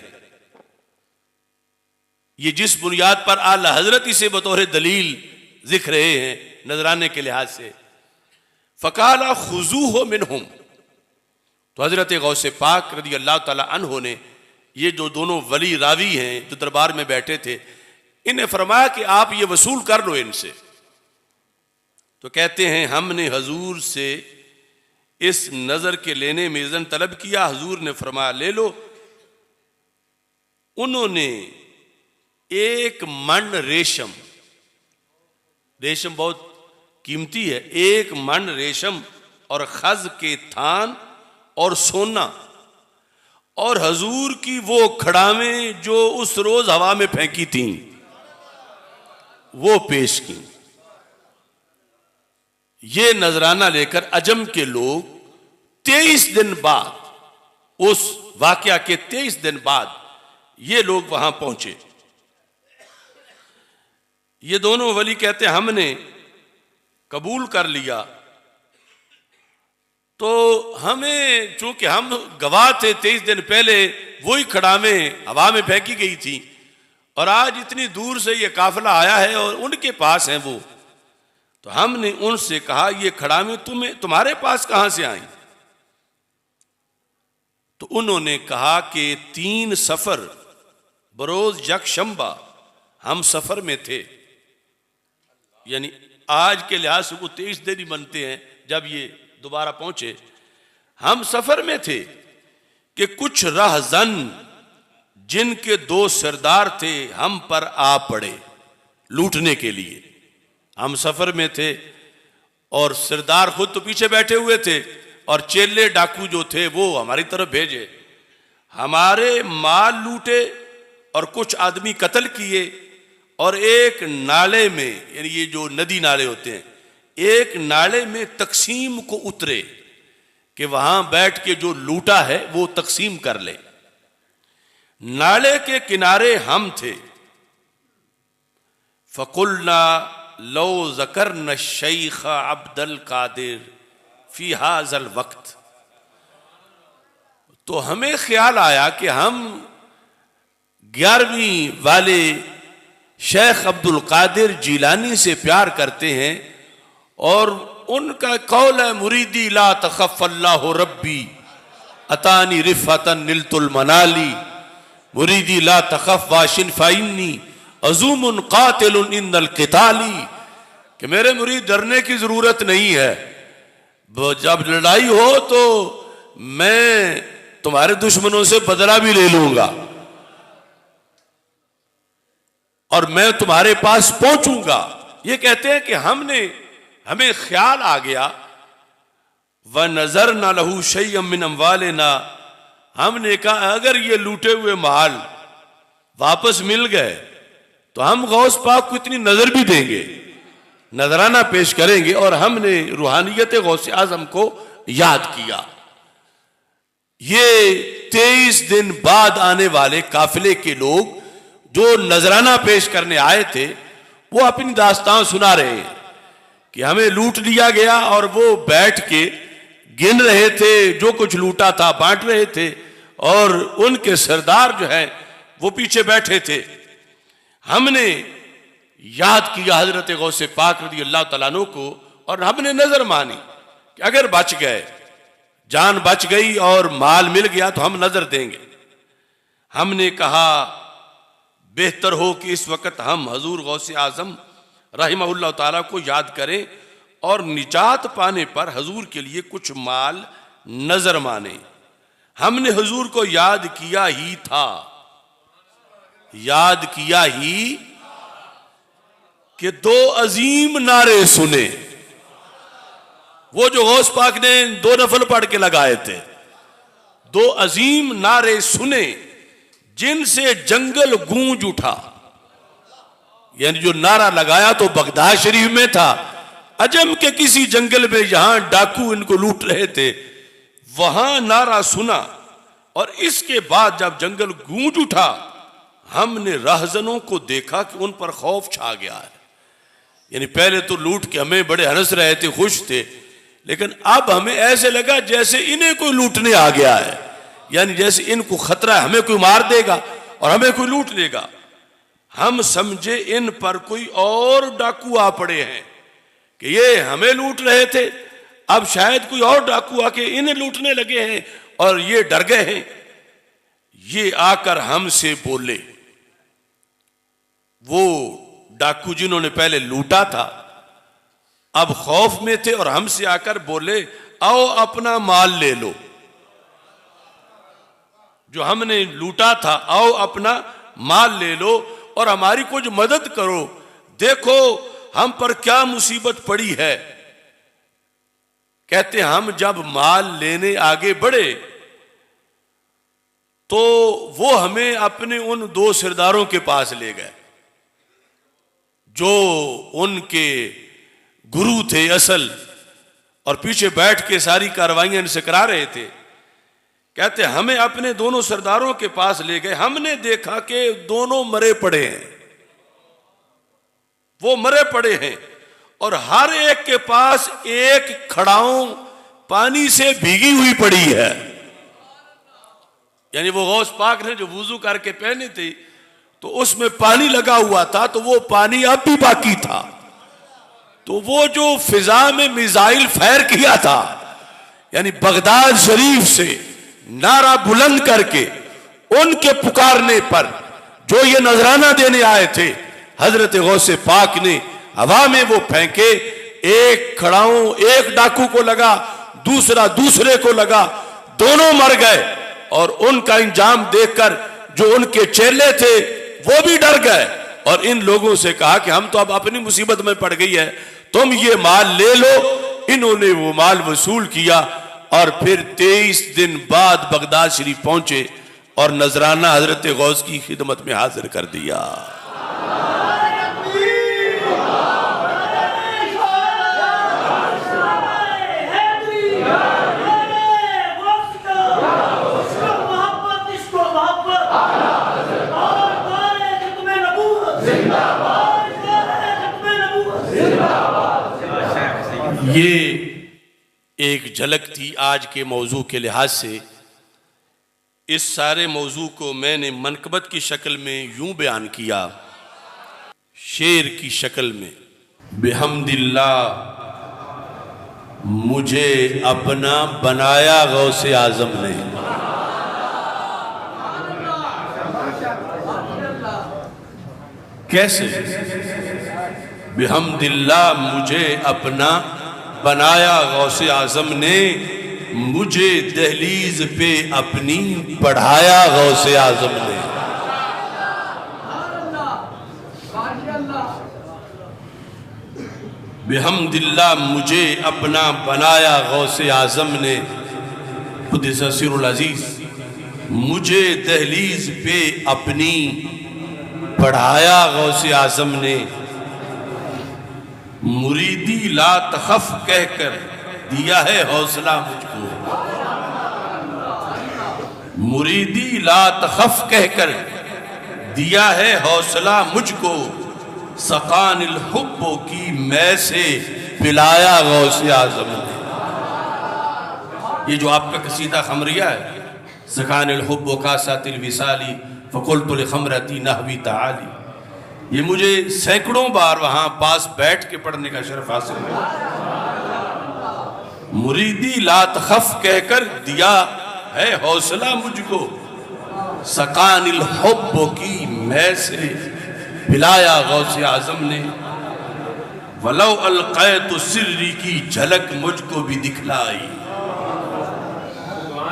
ये जिस बुनियाद पर आला हजरत इसे बतौर दलील जिक्र रहे हैं नजराने के लिहाज से, फ़काला खुज़ूहु मिनहुम, तो हजरत गौसे पाक रदी अल्लाह ताला अन्हो ने, ये जो दोनों वली रावी हैं जो दरबार में बैठे थे, इन्हें फरमाया कि आप ये वसूल कर लो इनसे। तो कहते हैं हमने हजूर से इस नजर के लेने में इज़्न तलब किया, हजूर ने फरमाया ले लो। उन्होंने एक मन रेशम, रेशम बहुत कीमती है, एक मन रेशम और खज के थान और सोना और हजूर की वो खड़ावें जो उस रोज हवा में फेंकी थी वो पेश की। ये नजराना लेकर अजम के लोग 23 दिन बाद, उस वाकया के 23 दिन बाद ये लोग वहां पहुंचे। ये दोनों वली कहते हमने कबूल कर लिया, तो हमें चूंकि हम गवाह थे 23 दिन पहले वही खड़ावें हवा में फेंकी गई थी और आज इतनी दूर से ये काफिला आया है और उनके पास है वो, तो हमने उनसे कहा ये खड़ावें तुम्हारे पास कहां से आई। तो उन्होंने कहा कि 3 सफर बरोज यकशंबा हम सफर में थे, यानी आज के लिहाज से वो 23 दिन ही बनते हैं जब ये दोबारा पहुंचे। हम सफर में थे कि कुछ रहजन जिनके 2 सरदार थे हम पर आ पड़े लूटने के लिए। हम सफर में थे और सरदार खुद तो पीछे बैठे हुए थे और चेले डाकू जो थे वो हमारी तरफ भेजे। हमारे माल लूटे और कुछ आदमी कत्ल किए, और एक नाले में, यानी ये जो नदी नाले होते हैं, एक नाले में तकसीम को उतरे कि वहां बैठ के जो लूटा है वो तकसीम कर ले। नाले के किनारे हम थे। फकुलना लो ज़करना शेख अब्दुल कादिर फी हाज़ल वक्त, तो हमें ख्याल आया कि हम 11वीं वाले शेख अब्दुल कादिर जीलानी से प्यार करते हैं, और उनका कौल है मुरीदी ला तखफ अल्लाह रब्बी अतानी रिफतन निलतुल मनाली, मुरीदी ला तखफ वाशिन फाइन्नी अजूमुन कातिलुन इन्नल क़िताली, कि मेरे मुरीद डरने की जरूरत नहीं है, जब लड़ाई हो तो मैं तुम्हारे दुश्मनों से बदला भी ले लूंगा और मैं तुम्हारे पास पहुंचूंगा। ये कहते हैं कि हमें ख्याल आ गया, व नजर ना लहू शैय्यम मिन अम्वालिना, हमने कहा अगर ये लूटे हुए माल वापस मिल गए तो हम गौस पाक को इतनी नजर भी देंगे, नजराना पेश करेंगे। और हमने रूहानियत गौस आजम को याद किया। ये 23 दिन बाद आने वाले काफिले के लोग जो नजराना पेश करने आए थे, वो अपनी दास्तान सुना रहे हैं कि हमें लूट लिया गया, और वो बैठ के गिन रहे थे, जो कुछ लूटा था बांट रहे थे, और उनके सरदार जो है वो पीछे बैठे थे। हमने याद किया हजरत गौसे पाक रज़ी अल्लाह तआला अन्हु को, और हमने नजर मानी कि अगर बच गए, जान बच गई और माल मिल गया तो हम नजर देंगे। हमने कहा बेहतर हो कि इस वक्त हम हजूर गौसे आजम रहमहुल्लाह ताला को याद करें, और निजात पाने पर हजूर के लिए कुछ माल नजर माने। हमने हजूर को याद किया ही था, याद किया ही कि 2 अजीम नारे सुने, वो जो गौस पाक ने 2 नफल पढ़ के लगाए थे, 2 अजीम नारे सुने जिनसे जंगल गूंज उठा। यानी जो नारा लगाया तो बगदाद शरीफ में था, अजम के किसी जंगल में जहां डाकू इनको लूट रहे थे, वहां नारा सुना। और इसके बाद जब जंगल गूंज उठा, हमने रहजनों को देखा कि उन पर खौफ छा गया है। यानी पहले तो लूट के हमें बड़े हंस रहे थे, खुश थे, लेकिन अब हमें ऐसे लगा जैसे इन्हें कोई लूटने आ गया है, यानी जैसे इनको खतरा है, हमें कोई मार देगा और हमें कोई लूट लेगा। हम समझे इन पर कोई और डाकू आ पड़े हैं कि ये हमें लूट रहे थे, अब शायद कोई और डाकू आके इन्हें लूटने लगे हैं और ये डर गए हैं। ये आकर हमसे बोले, वो डाकू जिन्होंने पहले लूटा था अब खौफ में थे, और हमसे आकर बोले आओ अपना माल ले लो, जो हमने लूटा था, आओ अपना माल ले लो और हमारी कुछ मदद करो, देखो हम पर क्या मुसीबत पड़ी है। कहते हम जब माल लेने आगे बढ़े तो वो हमें अपने उन 2 सरदारों के पास ले गए जो उनके गुरु थे असल, और पीछे बैठ के सारी कार्रवाइयां इनसे करा रहे थे। कहते हमें अपने दोनों सरदारों के पास ले गए, हमने देखा कि दोनों मरे पड़े हैं, वो मरे पड़े हैं, और हर एक के पास एक खड़ाऊं पानी से भीगी हुई पड़ी है। यानी वो गौस पाक ने जो वुजू करके पहनी थी तो उसमें पानी लगा हुआ था, तो वो पानी अब भी बाकी था। तो वो जो फिजा में मिसाइल फायर किया था, यानी बगदाद शरीफ से नारा बुलंद करके उनके पुकारने पर जो ये नजराना देने आए थे, हजरत गौसे पाक ने हवा में वो फेंके, एक खड़ाऊं एक डाकू को लगा, दूसरा दूसरे को लगा, दोनों मर गए। और उनका इंजाम देखकर जो उनके चेले थे वो भी डर गए, और इन लोगों से कहा कि हम तो अब अपनी मुसीबत में पड़ गई है, तुम ये माल ले लो। इन्होंने वो माल वसूल किया और फिर 23 दिन बाद बगदाद शरीफ पहुंचे। और नजराना हजरत गौस की खिदमत में हाजिर कर दिया। ये एक झलक थी आज के मौजू के लिहाज से। इस सारे मौजू को मैंने मनकबत की शक्ल में यूं बयान किया, शेर की शक्ल में। बिहम्दिल्लाह मुझे अपना बनाया गौसे आजम ने। कैसे? बिहम्दिल्लाह मुझे अपना बनाया गौसे आजम ने, मुझे दहलीज पे अपनी बढ़ाया गौसे आजम ने। बिहम्दिल्लाह मुझे अपना बनाया गौसे आजम ने, खुद सिरुल अजीज मुझे दहलीज पे अपनी बढ़ाया गौसे आजम ने। मुरीदी ला तखफ कहकर दिया है हौसला मुझको, मुरीदी ला तखफ कहकर दिया है हौसला मुझको, सकानिल हुब्बो की मैं से पिलाया गौसे आजम ने। ये जो आपका कसीदा खमरिया है, सकानिल हुब्बो का सातिल विसाली फकुलतुल खमरती नहवी ताली, ये मुझे सैकड़ों बार वहां पास बैठ के पढ़ने का शर्फ हासिल हुआ। मुरीदी ला तखफ कहकर दिया है हौसला मुझको, सकानिल हुब्बो की मैं से पिलाया गौसे आजम ने। वलो अलक़ैतु सिर्री की झलक मुझको भी दिखलाई।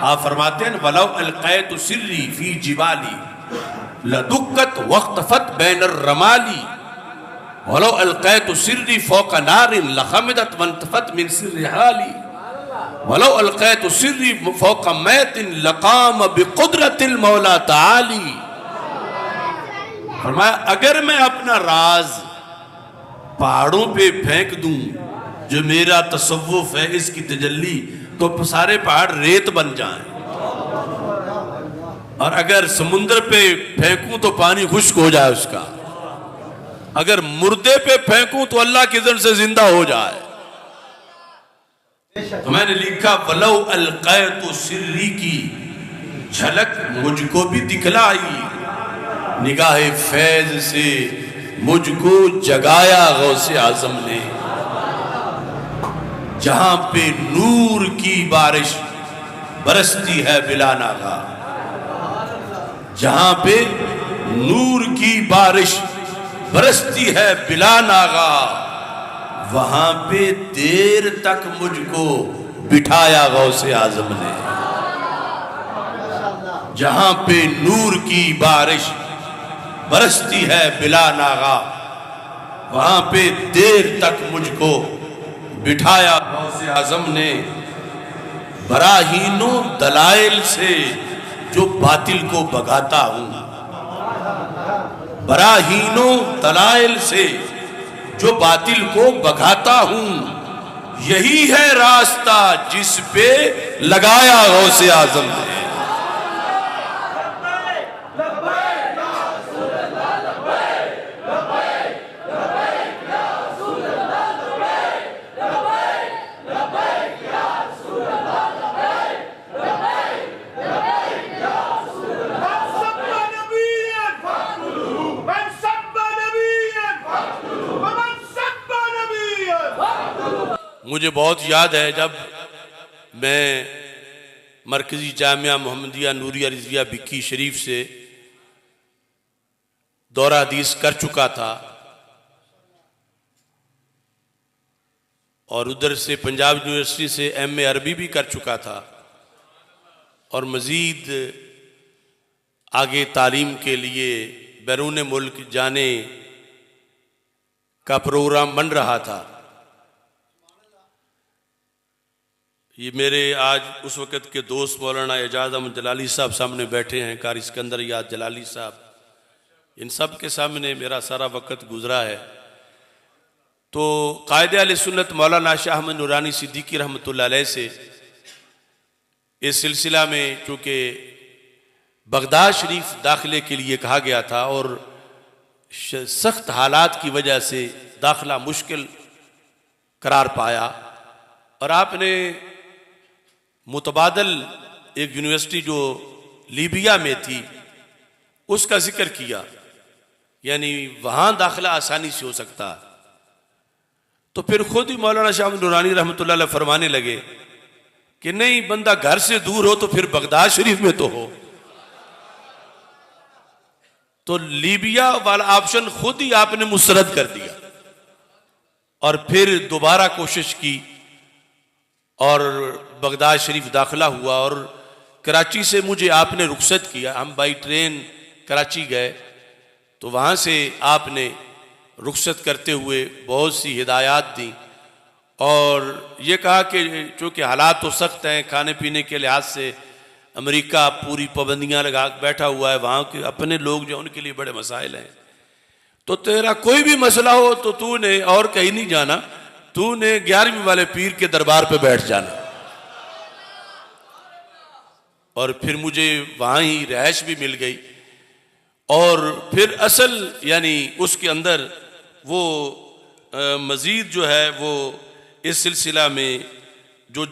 आप फरमाते हैं वलो अलक़ैतु सिर्री फी जिबाली लदुक्कत वक्तफत बैनर रमाली, वलो अलक़ैतु सिर्री फ़ौक़ नारिन लख़मिदत वंतफत मिन सिर्रि हाली, वलो अलक़ैतु सिर्री फ़ौक़ मैतिन लक़ाम बिक़ुदरतिल मौला ताली। फरमाया अगर मैं अपना राज पहाड़ों पे फेंक दूं, जो मेरा तसव्वुफ है इसकी तजल्ली, तो सारे पहाड़ रेत बन जाएं, और अगर समुद्र पे फेंकूं तो पानी खुश्क हो जाए उसका, अगर मुर्दे पे फेंकूं तो अल्लाह के इज़्न से जिंदा हो जाए। तो मैंने लिखा वलो अलक़ैतु सिर्री की झलक मुझको भी दिखलाई, निगाहे फैज से मुझको जगाया गौसे आजम ने। जहां पे नूर की बारिश बरसती है बिला नागा, जहां पे नूर की बारिश बरसती है बिला नागा, वहां पे देर तक मुझको बिठाया गौसे आजम ने। जहां पे नूर की बारिश बरसती है बिला नागा, वहां पे देर तक मुझको बिठाया गौसे आजम ने। बराहीनों दलाइल से जो बातिल को भगाता हूं, बराहीनों दलाइल से जो बातिल को भगाता हूं, यही है रास्ता जिस पे लगाया गौसे आजम ने। मुझे बहुत याद है जब मैं मरकजी जामिया मोहम्मदिया नूरिया रिजविया बिक्की शरीफ से दौरा हदीस कर चुका था, और उधर से पंजाब यूनिवर्सिटी से MA अरबी भी कर चुका था, और मज़ीद आगे तालीम के लिए बैरून मुल्क जाने का प्रोग्राम बन रहा था। ये मेरे आज उस वक़्त के दोस्त मौलाना एजाज अहमद जलाली साहब सामने बैठे हैं, कारी सिकंदर याद जलाली साहब, इन सब के सामने मेरा सारा वक़्त गुजरा है। तो कायदे अहले सुन्नत मौलाना शाह अहमद नूरानी सिद्दीकी रहमतुल्लाह अलैह से इस सिलसिला में चूँकि बगदाद शरीफ दाखिले के लिए कहा गया था और सख्त हालात की वजह से दाखिला मुश्किल करार पाया, और आपने मुतबादल एक यूनिवर्सिटी जो लीबिया में थी उसका जिक्र किया, यानी वहाँ दाखिला आसानी से हो सकता। तो फिर खुद ही मौलाना शाह नूरानी रहमतुल्लाह अलैह फरमाने लगे कि नहीं, बंदा घर से दूर हो तो फिर बगदाद शरीफ में तो हो। तो लीबिया वाला ऑप्शन खुद ही आपने मुस्तरद कर दिया और फिर दोबारा कोशिश की और बगदाद शरीफ दाखिला हुआ। और कराची से मुझे आपने रुखसत किया, हम बाई ट्रेन कराची गए, तो वहाँ से आपने रुखसत करते हुए बहुत सी हिदायत दी और ये कहा कि चूँकि हालात तो सख्त हैं, खाने पीने के लिहाज से अमेरिका पूरी पाबंदियाँ लगा बैठा हुआ है, वहाँ के अपने लोग जो उनके लिए बड़े मसाइल हैं, तो तेरा कोई भी मसला हो तो तूने और कहीं नहीं जाना, तूने 11वीं वाले पीर के दरबार पे बैठ जाना। और फिर मुझे वहाँ ही रहश भी मिल गई और फिर असल यानी उसके अंदर वो मज़ीद जो है वो इस सिलसिला में जो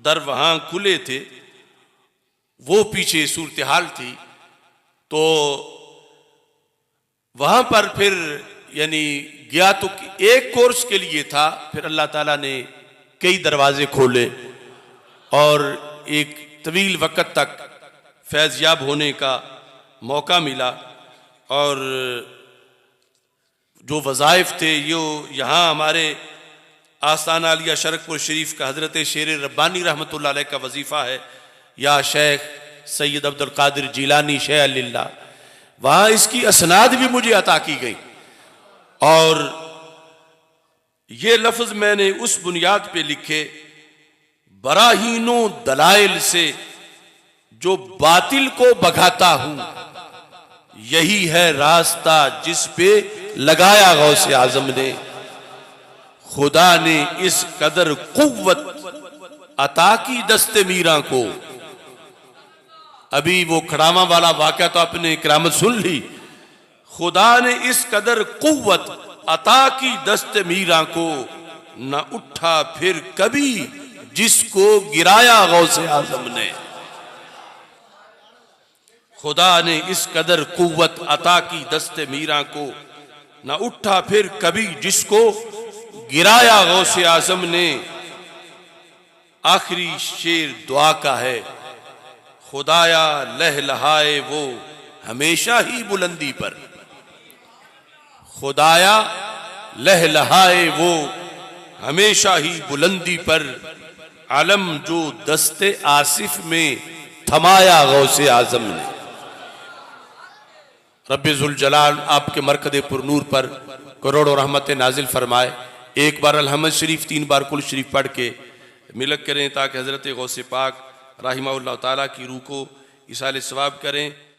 दर वहाँ खुले थे वो पीछे सूरत हाल थी, तो वहाँ पर फिर यानी गया तो एक कोर्स के लिए था, फिर अल्लाह ताला ने कई दरवाजे खोले और एक तवील वक़्त तक फैज़याब होने का मौका मिला। और जो वज़ाइफ थे यो यहाँ हमारे आस्थाना आलिया शरकपुर शरीफ का हज़रत शेर रब्बानी रहमतुल्लाह अलैह का वजीफ़ा है, या शेख सैयद अब्दुल कादिर जीलानी शेह अल्लाह, वहाँ इसकी असनाद भी मुझे अता की गई। और ये लफ्ज़ मैंने उस बुनियाद पे लिखे, बराहीनों दलाइल से जो बातिल को भगाता हूं, यही है रास्ता जिस पे लगाया गौसे आजम ने। खुदा ने इस कदर कुव्वत अता की दस्ते मीरा को। अभी वो खड़ामा वाला वाक़या तो आपने करामत सुन ली। खुदा ने इस कदर कुव्वत अता की दस्ते मीरा को, न उठा फिर कभी जिसको गिराया गौसे आजम ने। खुदा ने इस कदर कुव्वत अता की दस्ते मीरा को, न उठा फिर कभी जिसको गिराया गौसे आजम ने। आखिरी शेर दुआ का है, खुदाया लहलहाए वो हमेशा ही बुलंदी पर। खुदाया लहलहाए वो हमेशा ही बुलंदी पर, आलम जो दस्ते आसिफ में थमाया गौसे आजम ने। रब्बे जुल जलाल आपके मरकद पुरनूर पर करोड़ों रहमत नाजिल फरमाए। एक बार अलहमद शरीफ 3 बार कुल शरीफ पढ़ के मिलक करें ताकि हज़रत गौसे पाक राहिमाहुल्लाह ताला की रूह को इसाले सवाब करें।